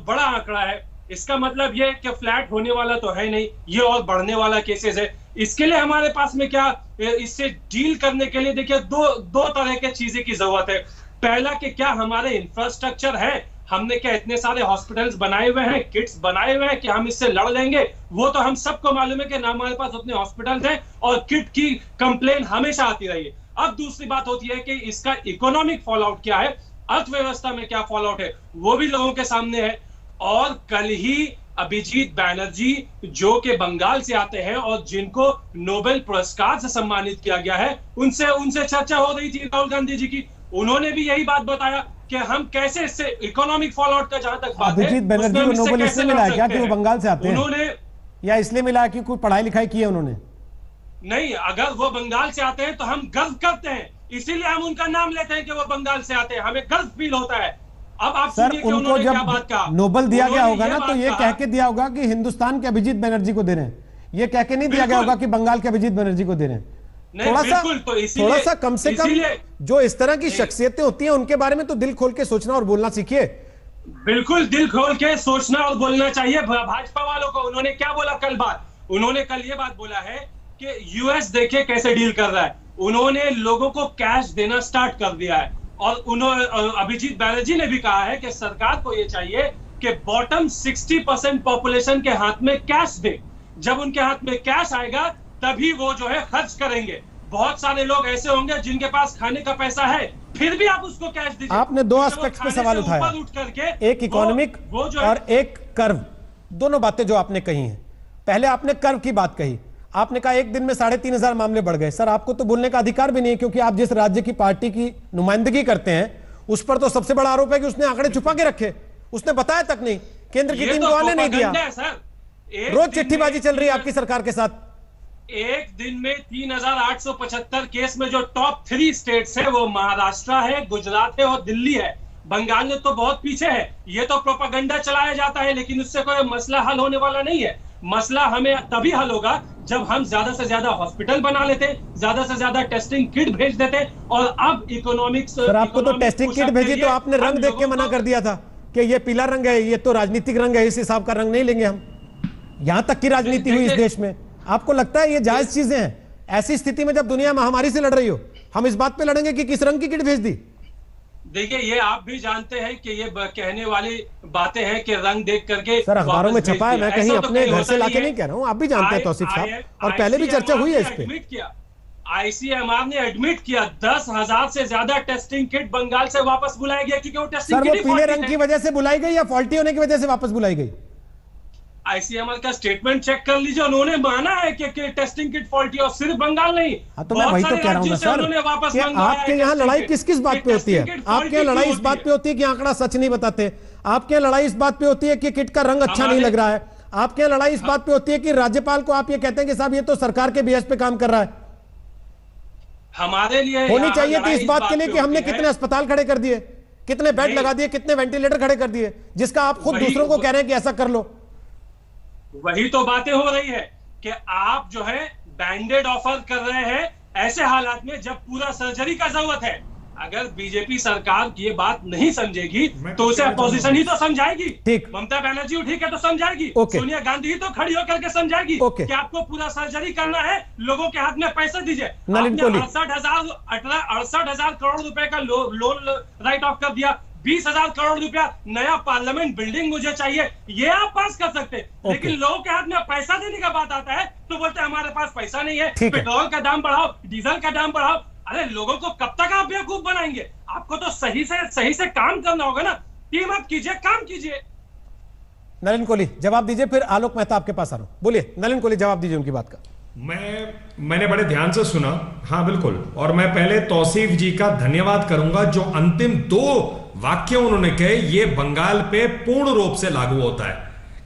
बड़ा आंकड़ा है। इसका मतलब ये कि फ्लैट होने वाला तो है नहीं, ये और बढ़ने वाला केसेस है। इसके लिए हमारे पास में क्या, इससे डील करने के लिए देखिए दो तरह के चीजें की जरूरत है। पहला कि क्या हमारे इंफ्रास्ट्रक्चर है, हमने क्या इतने सारे हॉस्पिटल्स बनाए हुए हैं, किट्स बनाए हुए हैं कि हम इससे लड़ लेंगे? वो तो हम सबको मालूम है कि ना हमारे पास उतने हॉस्पिटल्स हैं, और किट की कंप्लेन हमेशा आती रही है। अब दूसरी बात होती है कि इसका इकोनॉमिक फॉलोआउट क्या है, अर्थव्यवस्था में क्या फॉलोआउट है, वो भी लोगों के सामने है। और कल ही अभिजीत बैनर्जी, जो कि बंगाल से आते हैं और जिनको नोबेल पुरस्कार से सम्मानित किया गया है, उनसे चर्चा हो रही थी राहुल गांधी जी की। उन्होंने भी यही बात बताया कि हम कैसे इससे इकोनॉमिक फॉलोआउट का जहां तक बात है, अभिजीत बैनर्जी को नोबेल इसलिए मिला क्या कि वो बंगाल से आते हैं? उन्होंने, या इसलिए मिला कि कोई पढ़ाई लिखाई की है उन्होंने? नहीं, अगर वो बंगाल से आते हैं तो हम गर्व करते हैं, इसीलिए हम उनका नाम लेते हैं कि वो बंगाल से आते हैं, हमें गर्व फील होता है। अब आप सर, उनको जब नोबेल दिया गया होगा ना, तो ये कह के दिया होगा कि हिंदुस्तान के अभिजीत बैनर्जी को दे रहे हैं, ये कह के नहीं दिया गया होगा कि बंगाल के अभिजीत बैनर्जी को दे रहे हैं। थोड़ा सा कम से कम जो इस तरह की शख्सियतें होती हैं उनके बारे में तो दिल खोल के सोचना और बोलना सीखिए। बिल्कुल दिल खोल के सोचना और बोलना चाहिए भाजपा वालों को। उन्होंने क्या बोला कल बात, उन्होंने कल ये बात बोला है कि यूएस देखिए कैसे डील कर रहा है। उन्होंने लोगों को कैश देना स्टार्ट कर दिया है, और अभिजीत बैनर्जी ने भी कहा है कि सरकार को यह चाहिए कि बॉटम 60% पॉपुलेशन के हाथ में कैश दे। जब उनके हाथ में कैश आएगा तभी वो जो है खर्च करेंगे। बहुत सारे लोग ऐसे होंगे जिनके पास खाने का पैसा है, फिर भी आप उसको कैश दीजिए। आपने दो एस्पेक्ट्स पे सवाल उठाया, एक इकोनॉमिक और एक कर्व। दोनों बातें जो आपने कही हैं, पहले आपने कर्व की बात कही, आपने कहा एक दिन में 3,500 मामले बढ़ गए। सर, आपको तो बोलने का अधिकार भी नहीं है, क्योंकि आप जिस राज्य की पार्टी की नुमाइंदगी करते हैं उस पर तो सबसे बड़ा आरोप है कि उसने आंकड़े छुपा के रखे, उसने बताया तक नहीं, केंद्र की टीम को आने नहीं दिया। रोज चिट्ठीबाजी चल रही है आपकी सरकार के साथ। एक दिन में 3,875 केस में जो टॉप 3 स्टेट्स है वो महाराष्ट्र है, गुजरात है और दिल्ली है। बंगाल में तो बहुत पीछे है। ये तो प्रोपेगेंडा चलाया जाता है, लेकिन उससे कोई मसला हल होने वाला नहीं है। मसला हमें तभी हल होगा जब हम ज्यादा से ज्यादा हॉस्पिटल बना लेते, ज्यादा से ज्यादा टेस्टिंग किट भेज देते। और अब इकोनॉमिक्स, सर आपको तो टेस्टिंग किट भेजी तो आपने रंग देख के मना कर दिया था कि ये पीला रंग है, ये तो राजनीतिक रंग है, इस हिसाब का रंग नहीं लेंगे हम। यहां तक की राजनीति हुई इस देश में। आपको लगता है ये जायज चीजें हैं? ऐसी स्थिति में जब दुनिया महामारी से लड़ रही हो, हम इस बात पे लड़ेंगे कि किस रंग की किट भेज दी? देखिए, ये आप भी जानते हैं कि ये कहने वाली बातें हैं कि रंग देख करके। सर, अखबारों में छपा है, मैं कहीं अपने घर से लाके नहीं कह रहा हूं, आप भी जानते हैं तौसीफ साहब, और पहले भी चर्चा हुई है इस पे। आईसीएमआर ने एडमिट किया 10,000 से ज्यादा टेस्टिंग किट बंगाल से वापस बुलाई गई, क्योंकि वो टेस्टिंग किट पीले रंग की वजह से बुलाई गई या फॉल्टी होने की वजह से वापस बुलाई गई? आईसीएमआर का स्टेटमेंट चेक कर लीजिए, उन्होंने माना है कि टेस्टिंग किट फॉल्टी, और सिर्फ बंगाल नहीं। हाँ, तो मैं वही तो कह रहा हूँ ना सर, कि आपके यहाँ लड़ाई किस किस बात पे होती है? आपके यहाँ लड़ाई इस बात पे होती है कि आंकड़ा सच नहीं बताते, आपके यहाँ लड़ाई इस बात पे होती है कि किट का रंग अच्छा नहीं लग रहा है, आपके यहाँ लड़ाई इस बात पे होती है कि राज्यपाल को आप ये कहते हैं कि साहब ये तो सरकार के बेस पे काम कर रहा है। हमारे लिए होनी चाहिए थी इस बात के लिए कि हमने कितने अस्पताल खड़े कर दिए, कितने बेड लगा दिए, कितने वेंटिलेटर खड़े कर दिए, जिसका आप खुद दूसरों को कह रहे हैं कि ऐसा कर लो। वही तो बातें हो रही है कि आप जो है बैंडेड ऑफर कर रहे हैं ऐसे हालात में जब पूरा सर्जरी का जरूरत है। अगर बीजेपी सरकार ये बात नहीं समझेगी तो उसे अपोजिशन ही तो समझाएगी। ठीक, ममता बनर्जी ठीक है तो समझाएगी, सोनिया गांधी ही तो खड़ी होकर के समझाएगी कि आपको पूरा सर्जरी करना है, लोगों के हाथ में पैसे दीजिए। 68,000 करोड़ रुपए का लोन राइट ऑफ कर दिया, 20,000 करोड़ रुपया नया पार्लियामेंट बिल्डिंग मुझे चाहिए, ये आप पास कर सकते हैं। लेकिन लोगों के हाथ में पैसा देने का बात आता है तो बोलते हैं हमारे पास पैसा नहीं है, पेट्रोल का दाम बढ़ाओ, डीजल का दाम बढ़ाओ। अरे लोगों को कब तक आप बेवकूफ बनाएंगे? आपको तो सही से काम करना होगा ना। टीम अप कीजिए, काम कीजिए। नलिन कोहली जवाब दीजिए, फिर आलोक मेहता आपके पास आ रहा हूं। बोलिए नलिन कोहली, जवाब दीजिए उनकी बात का। मैंने बड़े ध्यान से सुना, हाँ बिल्कुल, और मैं पहले तौसीफ जी का धन्यवाद करूंगा जो अंतिम 2 वाक्य उन्होंने कहे, ये बंगाल पे पूर्ण रूप से लागू होता है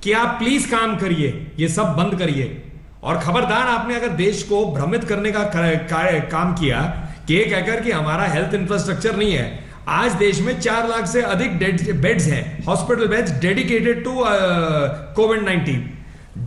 कि आप प्लीज काम करिए, ये सब बंद करिए। और खबरदार, आपने अगर देश को भ्रमित करने का काम किया कि ये कहकर कि हमारा हेल्थ इंफ्रास्ट्रक्चर नहीं है। आज देश में 4 लाख से अधिक बेड्स हैं, हॉस्पिटल बेड्स डेडिकेटेड टू कोविड-19।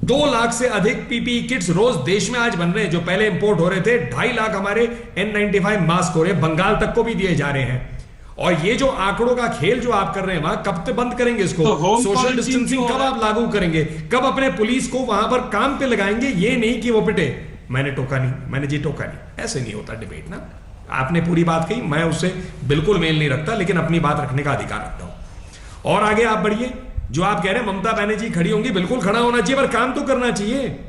2 लाख से अधिक पीपीई किट्स रोज देश में आज बन रहे हैं, जो पहले इंपोर्ट हो रहे थे। 2.5 लाख हमारे N95 मास्क हो रहे हैं, बंगाल तक को भी दिए जा रहे हैं। और ये जो आंकड़ों का खेल जो आप कर रहे हैं, वहां कब तक बंद करेंगे इसको? सोशल डिस्टेंसिंग कब आप लागू करेंगे? कब अपने पुलिस को वहां पर काम पे लगाएंगे? ये नहीं कि वो पिटे, मैंने टोका नहीं, मैंने जी टोका नहीं, ऐसे नहीं होता डिबेट ना। आपने पूरी बात कही, मैं उससे बिल्कुल मेल नहीं रखता, लेकिन अपनी बात रखने का अधिकार रखता हूं। और आगे आप बढ़िए, जो आप कह रहे हैं ममता बनर्जी खड़ी होंगी, बिल्कुल खड़ा होना चाहिए, पर काम तो करना चाहिए।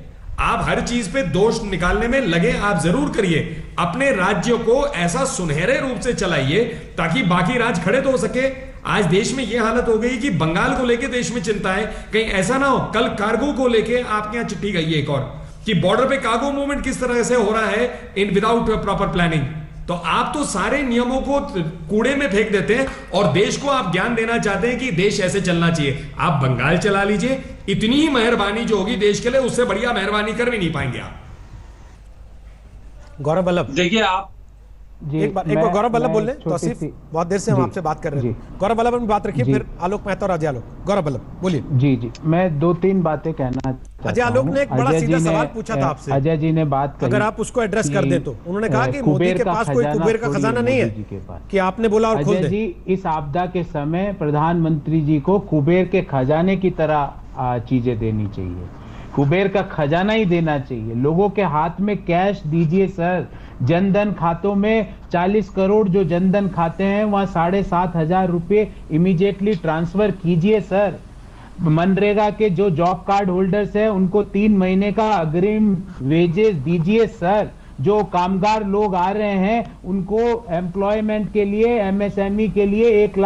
आप हर चीज पे दोष निकालने में लगे, आप जरूर करिए। अपने राज्य को ऐसा सुनहरे रूप से चलाइए ताकि बाकी राज्य खड़े तो हो सके। आज देश में यह हालत हो गई कि बंगाल को लेके देश में चिंता है, कहीं ऐसा ना हो कल कार्गो को लेके आपके यहां चिट्ठी गई है एक और, कि बॉर्डर पे कार्गो मूवमेंट किस तरह से हो रहा है इन विदाउट प्रॉपर प्लानिंग। तो आप तो सारे नियमों को कूड़े में फेंक देते हैं और देश को आप ज्ञान देना चाहते हैं कि देश ऐसे चलना चाहिए। आप बंगाल चला लीजिए, इतनी ही मेहरबानी जो होगी देश के लिए, उससे बढ़िया मेहरबानी कर भी नहीं पाएंगे आप। गौरव वल्लभ, देखिए आप एक बार गौरव वल्लभ बोल रहे हैं। तौसीफ, बहुत देर से हम आपसे बात कर रहे हैं। गौरव वल्लभ में बात रखिए, फिर आलोक मेहता और अजय आलोक। गौरव वल्लभ बोलिए। जी मैं 2-3 बातें कहना। अजय आलोक ने एक बड़ा सीधा सवाल पूछा था आपसे, अजय जी ने बात करी, अगर आप उसको एड्रेस कर दे तो। उन्होंने कहा कि मोदी के पास कोई कुबेर का खजाना नहीं है कि आपने बोला और खोल दे। अजय जी, इस आपदा के समय प्रधानमंत्री जी को कुबेर के खजाने की तरह चीजें देनी चाहिए, कुबेर का खजाना ही देना चाहिए। लोगों के हाथ में कैश दीजिए सर। जनधन खातों में 40 करोड़ जो जनधन खाते हैं, वहां 7,500 रुपए इमीडिएटली ट्रांसफर कीजिए सर। मनरेगा के जो जॉब कार्ड होल्डर्स हैं उनको 3 महीने का अग्रिम वेजेस दीजिए सर। जो कामगार लोग आ रहे हैं उनको एम्प्लॉयमेंट के लिए, एमएसएमई के लिए 1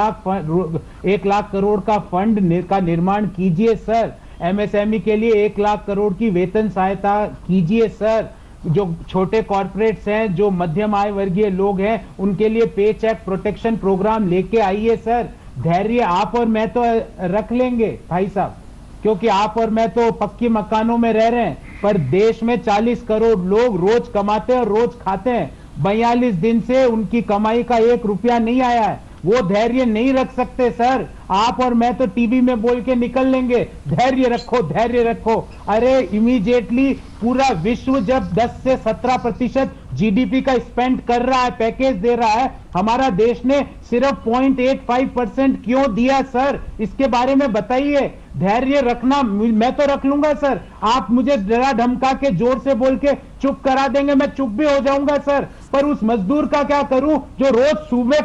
लाख करोड़ का फंड का निर्माण कीजिए सर। एमएसएमई के लिए 1 लाख करोड़ की वेतन सहायता कीजिए सर। जो छोटे कॉर्पोरेट्स हैं, जो मध्यम आय वर्गीय लोग हैं, उनके लिए पे चेक प्रोटेक्शन प्रोग्राम लेके आइए सर। धैर्य आप और मैं तो रख लेंगे भाई साहब, क्योंकि आप और मैं तो पक्की मकानों में रह रहे हैं, पर देश में 40 करोड़ लोग रोज कमाते हैं और रोज खाते हैं। 42 दिन से उनकी कमाई का 1 रुपया नहीं आया है। वो धैर्य नहीं रख सकते सर। आप और मैं तो टीवी में बोल के निकल लेंगे, धैर्य रखो, धैर्य रखो। अरे इमीडिएटली पूरा विश्व जब 10 से 17% जीडीपी का स्पेंड कर रहा है, पैकेज दे रहा है, हमारा देश ने सिर्फ 0.85% क्यों दिया सर? इसके बारे में बताइए। धैर्य रखना मैं तो रख लूंगा सर, आप मुझे डरा धमका के जोर से बोल के चुप करा देंगे, मैं चुप भी हो जाऊंगा सर। पर उस मजदूर का क्या करूं जो रोज सुबह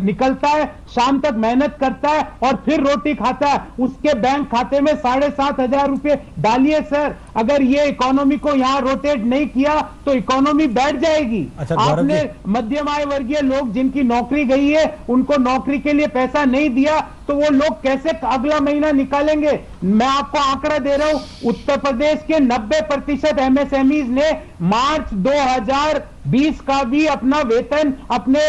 निकलता है, शाम तक मेहनत करता है और फिर रोटी खाता है? उसके बैंक खाते में 7,500 रुपए डालिए सर। अगर ये इकोनॉमी को यहाँ रोटेट नहीं किया तो इकोनॉमी बैठ जाएगी। आपने मध्यम आय वर्गीय लोग जिनकी नौकरी गई है, उनको नौकरी के लिए पैसा नहीं दिया, तो वो लोग कैसे अगला महीना निकालेंगे? मैं आपको आंकड़ा दे रहा हूं, उत्तर प्रदेश के 90% एमएसएमईज ने मार्च 2020 का भी अपना वेतन अपने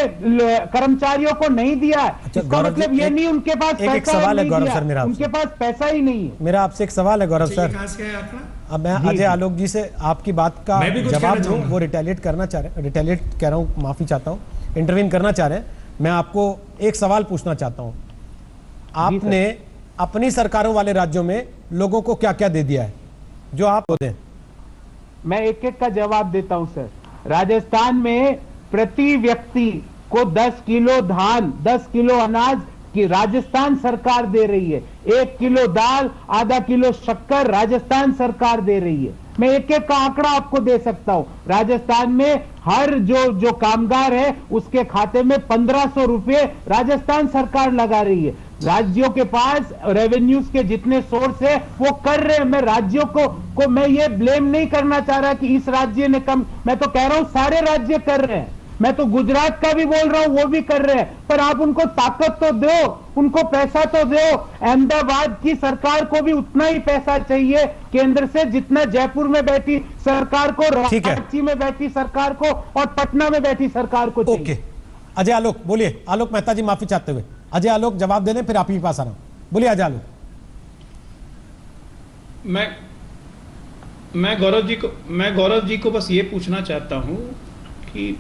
कर्मचारियों को नहीं दिया। इसका मतलब ये नहीं उनके पास पैसा सवाल है गौरव सर, मेरा उनके पास पैसा ही नहीं है। मेरा आपसे एक सवाल है गौरव सर, अब मैं अजय आलोक जी से आपकी बात का जवाब दूं, वो रिटेलिएट करना चाह रहे हैं, रिटेलिएट कह रहा हूं, माफी चाहता हूं, इंटरवीन करना चाह रहे हैं। मैं आपको एक सवाल पूछना चाहता हूं, आपने अपनी सरकारों वाले राज्यों में लोगों को क्या क्या दे दिया है जो आप दें? मैं एक एक का जवाब देता हूं सर। राजस्थान में प्रति व्यक्ति को 10 किलो धान, 10 किलो अनाज की राजस्थान सरकार दे रही है। 1 किलो दाल, आधा किलो शक्कर राजस्थान सरकार दे रही है। मैं एक एक का आंकड़ा आपको दे सकता हूं। राजस्थान में हर जो कामगार है उसके खाते में 1500 रुपए राजस्थान सरकार लगा रही है। राज्यों के पास रेवेन्यूज के जितने सोर्स है वो कर रहे हैं। मैं राज्यों को मैं ये ब्लेम नहीं करना चाह रहा कि इस राज्य ने कम, मैं तो कह रहा हूं सारे राज्य कर रहे हैं। मैं तो गुजरात का भी बोल रहा हूं, वो भी कर रहे हैं, पर आप उनको ताकत तो दो, उनको पैसा तो दो। अहमदाबाद की सरकार को भी उतना ही पैसा चाहिए केंद्र से जितना जयपुर में बैठी सरकार को, रांची में बैठी सरकार को और पटना में बैठी सरकार को चाहिए। ओके, अजय आलोक बोलिए। आलोक मेहता जी माफी चाहते हुए अजय आलोक जवाब दे दें, फिर आप ही पास आ रहा हूं। बोलिए अजय आलोक। मैं गौरव जी को बस ये पूछना चाहता हूं कि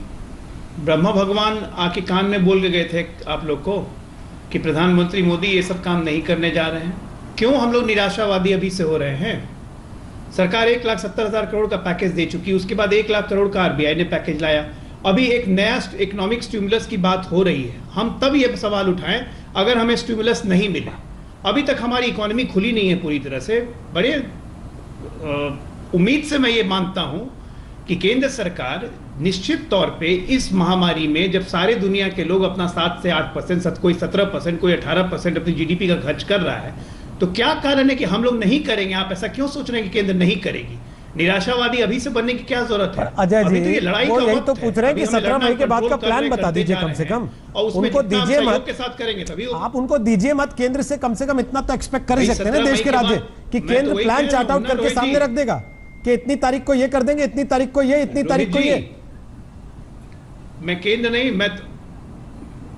ब्रह्मा भगवान आके कान में बोल के गए थे आप लोग को कि प्रधानमंत्री मोदी ये सब काम नहीं करने जा रहे हैं। क्यों हम लोग निराशावादी अभी से हो रहे हैं? सरकार 1,70,000 करोड़ का पैकेज दे चुकी, उसके बाद 1 लाख करोड़ का आरबीआई ने पैकेज लाया। अभी एक नया इकोनॉमिक स्टिमुलस की बात हो रही है। हम तब ये सवाल उठाएं अगर हमें स्टिमुलस नहीं मिले। अभी तक हमारी इकोनॉमी खुली नहीं है पूरी तरह से। बड़े उम्मीद से मैं ये मानता हूं कि केंद्र सरकार निश्चित तौर पे इस महामारी में जब सारे दुनिया के लोग अपना 7 से 8%, कोई 17%, कोई 18% अपनी जीडीपी का खर्च कर रहा है, तो क्या कारण है कि हम लोग नहीं करेंगे? आप ऐसा क्यों सोच रहे हैं कि केंद्र नहीं करेगी? निराशावादी अभी से बनने की क्या जरूरत है? अजय जी, वो यही तो पूछ रहे हैं कि 17 मई के बाद का प्लान बता दीजिए कम से कम। उनको दीजिए मत के साथ करेंगे तभी आप उनको दीजिए मत। केंद्र से कम इतना तो एक्सपेक्ट कर ही सकते हैं ना देश के राज्य कि केंद्र प्लान चार्ट आउट करके सामने रख देगा कि इतनी तारीख को ये कर देंगे, इतनी तारीख को ये, इतनी तारीख को ये। मैं केंद्र नहीं, मैं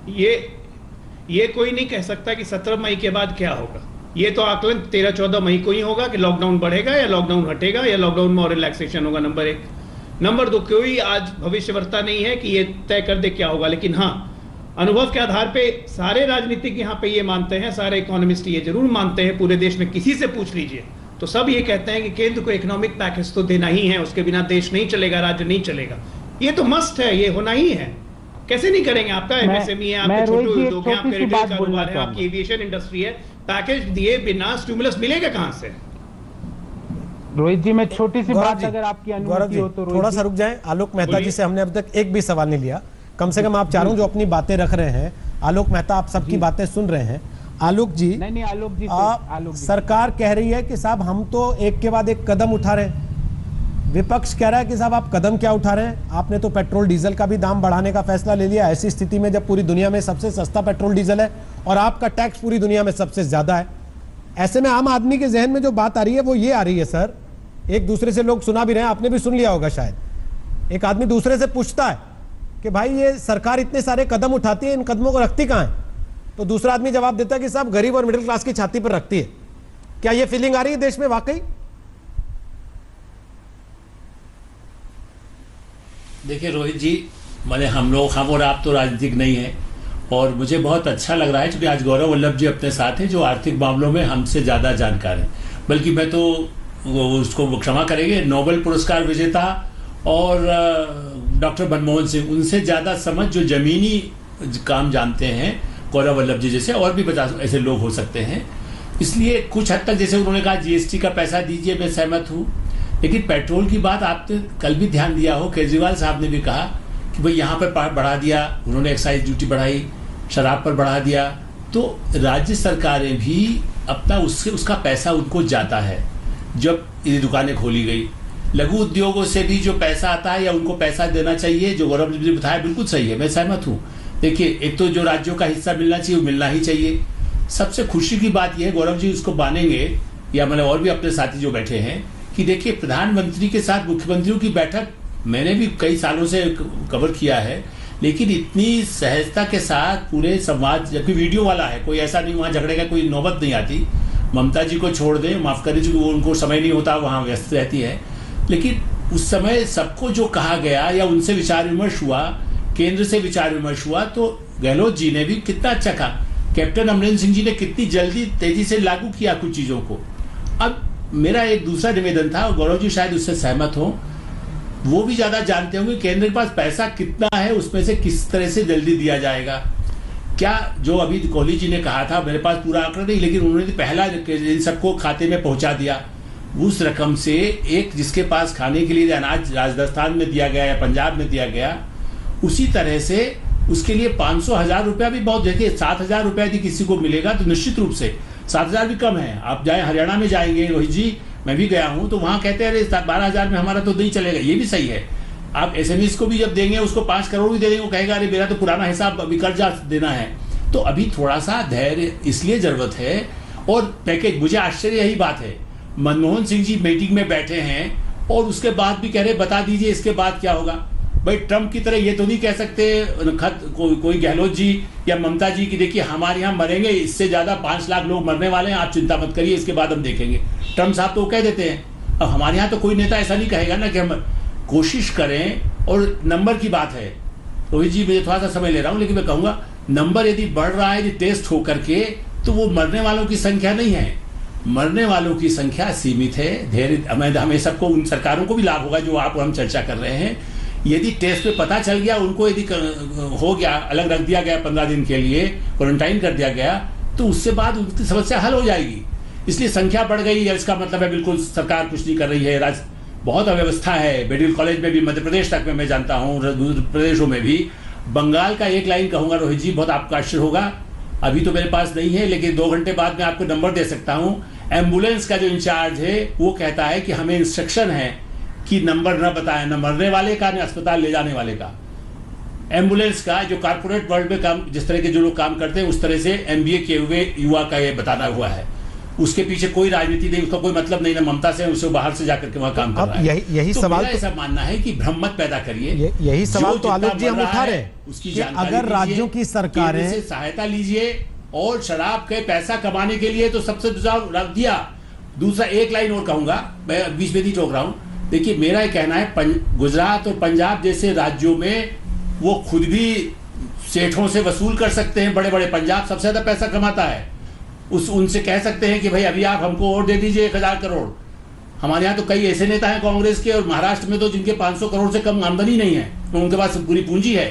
ये कोई नहीं कह सकता कि 17 मई के बाद क्या होगा। ये तो आकलन 13-14 मई को ही होगा कि लॉकडाउन बढ़ेगा या लॉकडाउन हटेगा या लॉकडाउन में और रिलैक्सेशन होगा, नंबर 1। नंबर 2, कोई आज भविष्यवर्ता नहीं है कि ये तय कर दे क्या होगा। लेकिन हाँ, अनुभव के आधार पे सारे राजनीतिक यहाँ पे ये मानते हैं, सारे इकोनॉमिस्ट ये जरूर मानते हैं, पूरे देश में किसी से पूछ लीजिए तो सब ये कहते हैं कि केंद्र को इकोनॉमिक पैकेज तो देना ही है, उसके बिना देश नहीं चलेगा, राज्य नहीं चलेगा। ये तो मस्ट है, ये होना ही है। कैसे नहीं करेंगे? आपका एमएसएमई है, आपके छोटे उद्योग हैं, आपके रिटेल कारोबार है, आपकी एविएशन इंडस्ट्री है। पैकेज दिए बिना स्टिमुलस मिलेगा कहां से? रोहित जी, मैं छोटी सी बात अगर आपकी अनुमति हो तो थोड़ा सा रुक जाएं। आलोक मेहता जी से हमने अब तक एक भी सवाल नहीं लिया। कम से कम आप चारों जो अपनी बातें रख रहे हैं, आलोक मेहता आप सबकी बातें सुन रहे हैं। आलोक जी, नहीं आलोक जी, सरकार कह रही है कि साहब हम तो एक के बाद एक कदम उठा रहे हैं। विपक्ष कह रहा है कि साहब आप कदम क्या उठा रहे हैं? आपने तो पेट्रोल डीजल का भी दाम बढ़ाने का फैसला ले लिया। ऐसी स्थिति में जब पूरी दुनिया में सबसे सस्ता पेट्रोल डीजल है और आपका टैक्स पूरी दुनिया में सबसे ज्यादा है, ऐसे में आम आदमी के जहन में जो बात आ रही है वो ये आ रही है सर, एक दूसरे से लोग सुना भी रहे हैं, आपने भी सुन लिया होगा शायद। एक आदमी दूसरे से पूछता है कि भाई ये सरकार इतने सारे कदम उठाती है, इन कदमों को रखती कहां है? तो दूसरा आदमी जवाब देता है कि साहब गरीब और मिडिल क्लास की छाती पर रखती है। क्या ये फीलिंग आ रही है देश में वाकई? देखिए रोहित जी, मैंने हम और आप तो राजनीतिक नहीं है, और मुझे बहुत अच्छा लग रहा है क्योंकि आज गौरव वल्लभ जी अपने साथ हैं जो आर्थिक मामलों में हमसे ज़्यादा जानकार हैं। बल्कि मैं तो उसको क्षमा करेंगे, नोबेल पुरस्कार विजेता और डॉक्टर मनमोहन सिंह, उनसे ज़्यादा समझ जो जमीनी काम जानते हैं गौरव वल्लभ जी जैसे, और भी 50 ऐसे लोग हो सकते हैं। इसलिए कुछ हद तक जैसे उन्होंने कहा जीएसटी का पैसा दीजिए, मैं सहमत हूँ। लेकिन पेट्रोल की बात आपने कल भी ध्यान दिया हो, केजरीवाल साहब ने भी कहा कि भाई यहाँ पर बढ़ा दिया, उन्होंने एक्साइज ड्यूटी बढ़ाई, शराब पर बढ़ा दिया, तो राज्य सरकारें भी अपना उसका पैसा उनको जाता है। जब ये दुकानें खोली गई, लघु उद्योगों से भी जो पैसा आता है या उनको पैसा देना चाहिए, जो गौरव जी ने बताया बिल्कुल सही है, मैं सहमत हूँ। देखिए, एक तो जो राज्यों का हिस्सा मिलना चाहिए वो मिलना ही चाहिए। सबसे खुशी की बात यह है, गौरव जी उसको मानेंगे या मैंने और भी अपने साथी जो बैठे हैं, कि देखिए प्रधानमंत्री के साथ मुख्यमंत्रियों की बैठक मैंने भी कई सालों से कवर किया है, लेकिन इतनी सहजता के साथ पूरे संवाद, जबकि वीडियो वाला है, कोई ऐसा नहीं वहाँ झगड़े का कोई नौबत नहीं आती। ममता जी को छोड़ दें, माफ कर दीजिए, वो उनको समय नहीं होता, वहाँ व्यस्त रहती है। लेकिन उस समय सबको जो कहा गया या उनसे विचार विमर्श हुआ, केंद्र से विचार विमर्श हुआ, तो गहलोत जी ने भी कितना अच्छा कहा, कैप्टन अमरिंदर सिंह जी ने कितनी जल्दी तेजी से लागू किया कुछ चीजों को। अब मेरा एक दूसरा निवेदन था, और गौरव जी शायद उससे सहमत हो, वो भी ज्यादा जानते होंगे केंद्र के पास पैसा कितना है, उसमें से किस तरह से जल्दी दिया जाएगा। क्या जो अभी कोहली जी ने कहा था, मेरे पास पूरा आंकड़ा नहीं, लेकिन उन्होंने पहला इन सबको खाते में पहुंचा दिया, उस रकम से एक जिसके पास खाने के लिए अनाज राजस्थान में दिया गया या पंजाब में दिया गया, उसी तरह से उसके लिए 500,000 रुपया भी बहुत, देखिए 7,000 रुपया यदि किसी को मिलेगा तो निश्चित रूप से 7,000 भी कम है। आप जाए हरियाणा में जाएंगे रोहित जी, मैं भी गया हूं, तो वहां कहते हैं अरे 12,000 में हमारा तो नहीं चलेगा, ये भी सही है। आप एसएमईस को भी जब देंगे उसको 5 करोड़ भी दे देंगे, वो कहेगा अरे मेरा तो पुराना हिसाब अभी कर्जा देना है। तो अभी थोड़ा सा धैर्य इसलिए जरूरत है। और पैकेज, मुझे आश्चर्य यही बात है, मनमोहन सिंह जी मीटिंग में बैठे हैं और उसके बाद भी कह रहे बता दीजिए इसके बाद क्या होगा। भाई ट्रम्प की तरह ये तो नहीं कह सकते कोई गहलोत जी या ममता जी की देखिए हमारे यहाँ मरेंगे, इससे ज्यादा 5 लाख लोग मरने वाले हैं, आप चिंता मत करिए, इसके बाद हम देखेंगे। ट्रम्प साहब तो वो कह देते हैं। अब हमारे यहाँ तो कोई नेता ऐसा नहीं कहेगा ना कि हम कोशिश करें। और नंबर की बात है रोहित जी, मुझे थोड़ा सा समय ले रहा हूं, लेकिन मैं कहूंगा नंबर यदि बढ़ रहा है, यदि टेस्ट होकर के, तो वो मरने वालों की संख्या नहीं है, मरने वालों की संख्या सीमित है। धैर्य हमें सबको, उन सरकारों को भी लाभ होगा जो आप हम चर्चा कर रहे हैं। यदि टेस्ट में पता चल गया, उनको यदि हो गया, अलग रख दिया गया 15 दिन के लिए, क्वारंटाइन कर दिया गया, तो उससे बाद उनकी समस्या हल हो जाएगी। इसलिए संख्या बढ़ गई है, इसका मतलब है बिल्कुल सरकार कुछ नहीं कर रही है। बहुत अव्यवस्था है, मेडिकल कॉलेज में भी, मध्य प्रदेश तक में मैं जानता हूँ, दूसरे प्रदेशों में भी। बंगाल का एक लाइन कहूंगा रोहित जी, बहुत आपका आश्चर्य होगा, अभी तो मेरे पास नहीं है, लेकिन 2 घंटे बाद मैं आपको नंबर दे सकता हूँ। एम्बुलेंस का जो इंचार्ज है वो कहता है कि हमें इंस्ट्रक्शन है कि नंबर न बताएं, न मरने वाले का, न अस्पताल ले जाने वाले का। एम्बुलेंस का जो कॉर्पोरेट वर्ल्ड में काम, जिस तरह के जो लोग काम करते हैं, उस तरह से MBA किए हुए युवा का ये बताना हुआ है। उसके पीछे कोई राजनीति नहीं, उसका कोई मतलब नहीं, ना ममता से, उसे बाहर से जाकर के वहां काम कर रहा है। यही तो सवाल मेरा ऐसा मानना है कि भ्रम मत पैदा करिए। यही सवाल तो आलोक जी हम उठा रहे हैं, उसकी अगर राज्यों की सरकारें से सहायता लीजिए, और शराब के पैसा कमाने के लिए तो सबसे रख दिया। दूसरा एक लाइन और कहूंगा, मैं बीच में नहीं टोक रहा हूं, देखिए मेरा ये कहना है, गुजरात और पंजाब जैसे राज्यों में वो खुद भी सेठों से वसूल कर सकते हैं, बड़े बड़े, पंजाब सबसे ज्यादा पैसा कमाता है, उनसे कह सकते हैं कि भाई अभी आप हमको और दे दीजिए 1,000 करोड़। हमारे यहाँ तो कई ऐसे नेता हैं कांग्रेस के और महाराष्ट्र में तो जिनके 500 करोड़ से कम आमदनी नहीं है, तो उनके पास पूरी पूंजी है,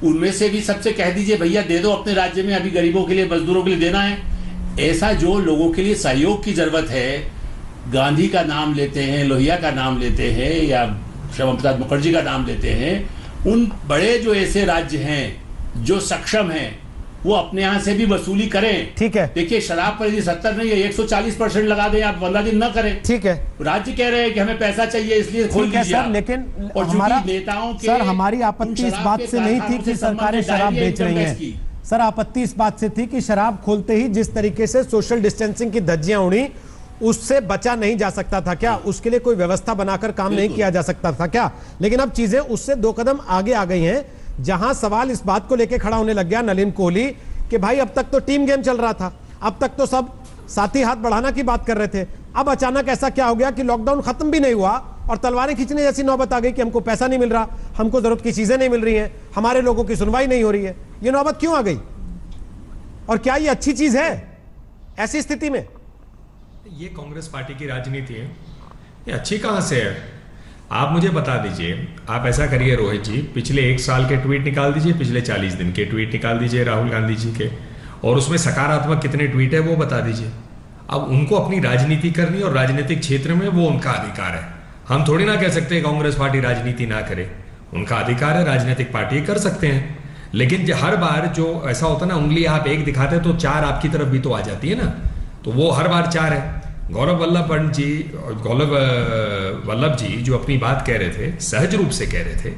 उनमें से भी सबसे कह दीजिए भैया दे दो अपने राज्य में, अभी गरीबों के लिए, मजदूरों के लिए देना है। ऐसा जो लोगों के लिए सहयोग की जरूरत है, गांधी का नाम लेते हैं, लोहिया का नाम लेते हैं, या श्यामा प्रसाद मुखर्जी का नाम लेते हैं, उन बड़े जो ऐसे राज्य हैं जो सक्षम हैं, वो अपने यहाँ से भी वसूली करें। ठीक है, देखिए शराब पर यदि 70 नहीं है, 140% लगा दें, आप 15 दिन न करें। ठीक है, राज्य कह रहे हैं कि हमें पैसा चाहिए इसलिए खोल दीजिए सर, लेकिन हमारा नेताओं के, सर हमारी आपत्ति इस बात से नहीं थी कि सरकारें शराब बेच रही हैं। सर आपत्ति इस बात से थी कि शराब खोलते ही जिस तरीके से सोशल डिस्टेंसिंग की धज्जियां उड़ी, उससे बचा नहीं जा सकता था क्या? उसके लिए कोई व्यवस्था बनाकर काम नहीं किया जा सकता था क्या? लेकिन अब चीजें उससे 2 कदम आगे आ गई हैं, जहां सवाल इस बात को लेकर खड़ा होने लग गया नलिन कोहली कि भाई अब तक तो टीम गेम चल रहा था, अब तक तो सब साथी हाथ बढ़ाना की बात कर रहे थे, अब अचानक ऐसा क्या हो गया कि लॉकडाउन खत्म भी नहीं हुआ और तलवारें खींचने जैसी नौबत आ गई कि हमको पैसा नहीं मिल रहा, हमको जरूरत की चीजें नहीं मिल रही हैं, हमारे लोगों की सुनवाई नहीं हो रही है। ये नौबत क्यों आ गई और क्या ये अच्छी चीज है ऐसी स्थिति में? ये कांग्रेस पार्टी की राजनीति है, ये अच्छी कहां से है? आप मुझे बता दीजिए, आप ऐसा करिए रोहित जी, पिछले 1 साल के ट्वीट निकाल दीजिए, पिछले 40 दिन के ट्वीट निकाल दीजिए राहुल गांधी जी के, और उसमें सकारात्मक कितने ट्वीट है वो बता दीजिए। अब उनको अपनी राजनीति करनी और राजनीतिक क्षेत्र में वो उनका अधिकार है, हम थोड़ी ना कह सकते कांग्रेस पार्टी राजनीति ना करे, उनका अधिकार है, राजनीतिक पार्टी कर सकते हैं। लेकिन हर बार जो ऐसा होता है ना, उंगली आप एक दिखाते तो 4 आपकी तरफ भी तो आ जाती है ना, तो वो हर बार 4 है। गौरव वल्लभ जी जो अपनी बात कह रहे थे, सहज रूप से कह रहे थे,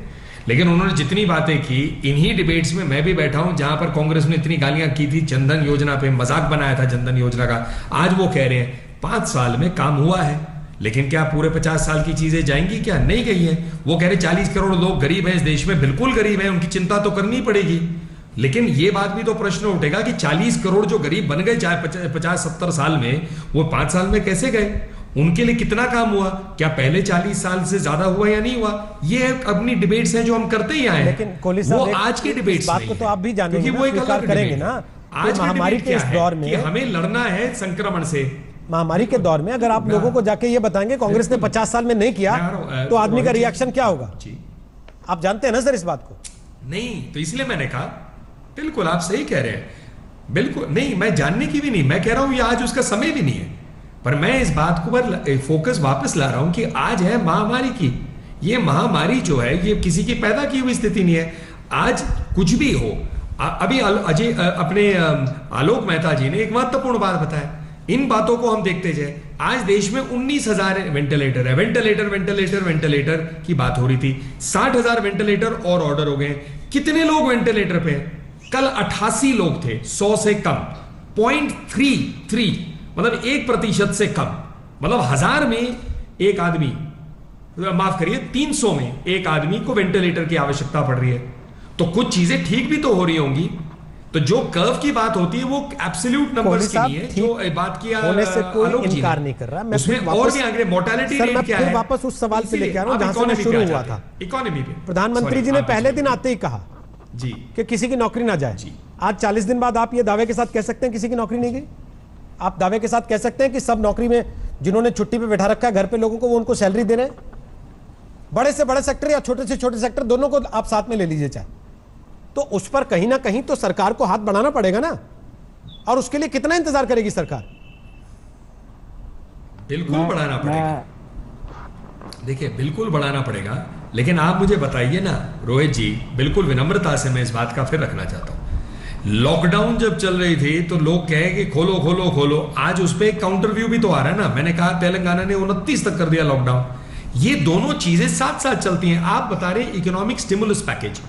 लेकिन उन्होंने जितनी बातें की, इन्हीं डिबेट्स में मैं भी बैठा हूं जहां पर कांग्रेस ने इतनी गालियां की थी, जनधन योजना पे मजाक बनाया था जनधन योजना का, आज वो कह रहे हैं 5 साल में काम हुआ है, लेकिन क्या पूरे 50 साल की चीजें जाएंगी? क्या नहीं गई है। वो कह रहे 40 करोड़ लोग गरीब हैं इस देश में, बिल्कुल गरीब हैं, उनकी चिंता तो करनी पड़ेगी। लेकिन ये बात भी तो प्रश्न उठेगा कि 40 करोड़ जो गरीब बन गए चाहे 50-70 साल में, वो 5 साल में कैसे गए? उनके लिए कितना काम हुआ? क्या पहले 40 साल से ज्यादा हुआ या नहीं हुआ? ये अपनी डिबेट्स हैं जो हम करते ही आए हैं। लेकिन कोहली साहब, वो आज की डिबेट्स बात को तो आप भी जानेंगे, क्योंकि वो एक अलग करेंगे ना। आज महामारी के इस दौर में हमें लड़ना है संक्रमण से। महामारी के दौर में अगर आप लोगों को जाके ये बताएंगे कांग्रेस ने 50 साल में नहीं किया, तो आदमी का रिएक्शन क्या होगा? आप जानते हैं ना सर इस बात को? नहीं, तो इसलिए मैंने कहा बिल्कुल आप सही कह रहे हैं। बिल्कुल नहीं, मैं जानने की भी नहीं, मैं कह रहा हूं ये आज उसका समय भी नहीं है। पर मैं इस बात को पर फोकस वापस ला रहा हूं कि आज है महामारी की। ये महामारी जो है ये किसी की पैदा की हुई स्थिति नहीं है। आज कुछ भी हो, अभी अजय अपने आलोक मेहता जी ने एक महत्वपूर्ण बात बताया। इन बातों को हम देखते जाए। आज देश में 19,000 वेंटिलेटर है। वेंटिलेटर की बात हो रही थी। 60,000 वेंटिलेटर और ऑर्डर हो गए। कितने लोग वेंटिलेटर पे हैं? कल 88 लोग थे, 100 से कम, 0.33, मतलब 1% से कम। मतलब 1000 में एक आदमी, माफ करिए 300 में एक आदमी को वेंटिलेटर की आवश्यकता पड़ रही है। तो कुछ चीजें ठीक भी तो हो रही होंगी। तो जो कर्व की बात होती है वो एब्सोल्यूट नंबर्स की नहीं है। जो बात किया होने से कोई इनकार नहीं कर रहा। मैं उसमें और भी आगे मोर्टेलिटी रेट क्या है? वापस उस सवाल पे लेके आ रहा हूं जहां से मैं शुरू हुआ था। इकोनॉमी पे प्रधानमंत्री जी ने पहले दिन आते ही कहा जी कि किसी की नौकरी ना जाए। आज 40 दिन बाद आप ये दावे के साथ कह सकते हैं किसी की नौकरी नहीं गई? आप दावे के साथ कह सकते हैं कि सब नौकरी में, जिन्होंने छुट्टी पे बैठा रखा है घर पे लोगों को, वो उनको सैलरी दे रहे हैं? बड़े से बड़े सेक्टर या छोटे से छोटे सेक्टर, दोनों को आप साथ में ले लीजिए चाहे, तो उस पर कहीं ना कहीं तो सरकार को हाथ बढ़ाना पड़ेगा ना। और उसके लिए कितना इंतजार करेगी सरकार? बिल्कुल बढ़ाना पड़ेगा। देखिए बिल्कुल बढ़ाना पड़ेगा। लेकिन आप मुझे बताइए ना रोहित जी, बिल्कुल विनम्रता से मैं इस बात का फिर रखना चाहता हूं। लॉकडाउन जब चल रही थी तो लोग कहे कि खोलो खोलो खोलो। आज उस पर एक काउंटर व्यू भी तो आ रहा है ना। मैंने कहा तेलंगाना ने 29 तक कर दिया लॉकडाउन। ये दोनों चीजें साथ साथ चलती हैं। आप बता रहे इकोनॉमिक स्टिमुलस पैकेज,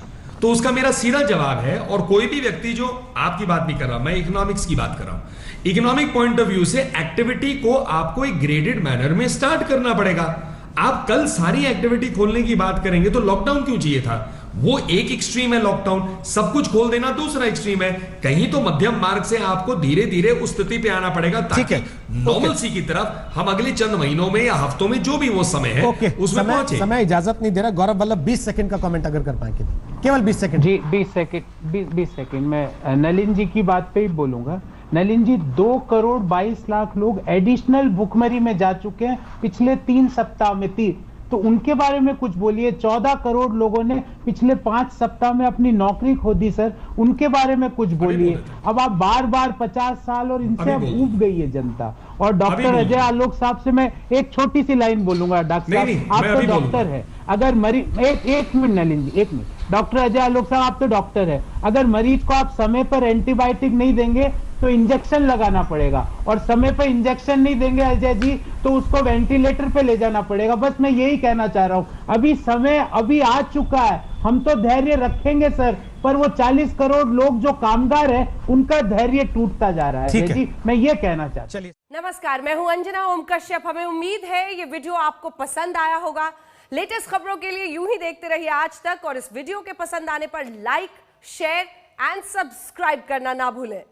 तो उसका मेरा सीधा जवाब है, और कोई भी व्यक्ति जो आपकी बात नहीं कर रहा, मैं इकोनॉमिक्स की बात कर रहा हूं। इकोनॉमिक पॉइंट ऑफ व्यू से एक्टिविटी को आपको एक ग्रेडेड मैनर में स्टार्ट करना पड़ेगा। आप कल सारी एक्टिविटी खोलने की बात करेंगे तो लॉकडाउन क्यों चाहिए था? वो एक एक्सट्रीम है लॉकडाउन, सब कुछ खोल देना दूसरा एक्सट्रीम है। कहीं तो मध्यम मार्ग से आपको धीरे धीरे उस स्थिति पे आना पड़ेगा ताकि नॉर्मलसी की तरफ हम अगले चंद महीनों में या हफ्तों में जो भी वो समय है उसमें पहुंचे। समय इजाजत नहीं दे रहा। गौरव वल्लभ 20 सेकंड का कमेंट अगर कर पाएंगे, केवल 20 सेकंड। जी 20 सेकंड मैं नलिन जी की बात पे ही बोलूंगा। नलिन जी, 2 करोड़ 22 लाख लोग एडिशनल भुखमरी में जा चुके हैं पिछले 3 सप्ताह में। तो उनके बारे में कुछ बोलिए। 14 करोड़ लोगों ने पिछले 5 सप्ताह में अपनी नौकरी खो दी सर, उनके बारे में कुछ बोलिए। अब आप बार बार 50 साल और इनसे अब ऊब गई है जनता। और डॉक्टर अजय आलोक साहब से मैं एक छोटी सी लाइन बोलूंगा। डॉक्टर साहब, आप तो डॉक्टर है, अगर मरीज एक मिनट नलिन जी, एक मिनट। डॉक्टर अजय आलोक साहब, आप तो डॉक्टर है, अगर मरीज को आप समय पर एंटीबायोटिक नहीं देंगे तो इंजेक्शन लगाना पड़ेगा, और समय पर इंजेक्शन नहीं देंगे अजय जी तो उसको वेंटिलेटर पे ले जाना पड़ेगा। बस मैं यही कहना चाह रहा हूं। अभी समय अभी आ चुका है, हम तो धैर्य रखेंगे सर, पर वो 40 करोड़ लोग जो कामगार है उनका धैर्य टूटता जा रहा है। जी मैं ये कहना चाहता हूं। नमस्कार, मैं हूं अंजना ओम कश्यप। हमें उम्मीद है ये वीडियो आपको पसंद आया होगा। लेटेस्ट खबरों के लिए यूं ही देखते रहिए आज तक, और इस वीडियो के पसंद आने पर लाइक, शेयर एंड सब्सक्राइब करना ना भूलें।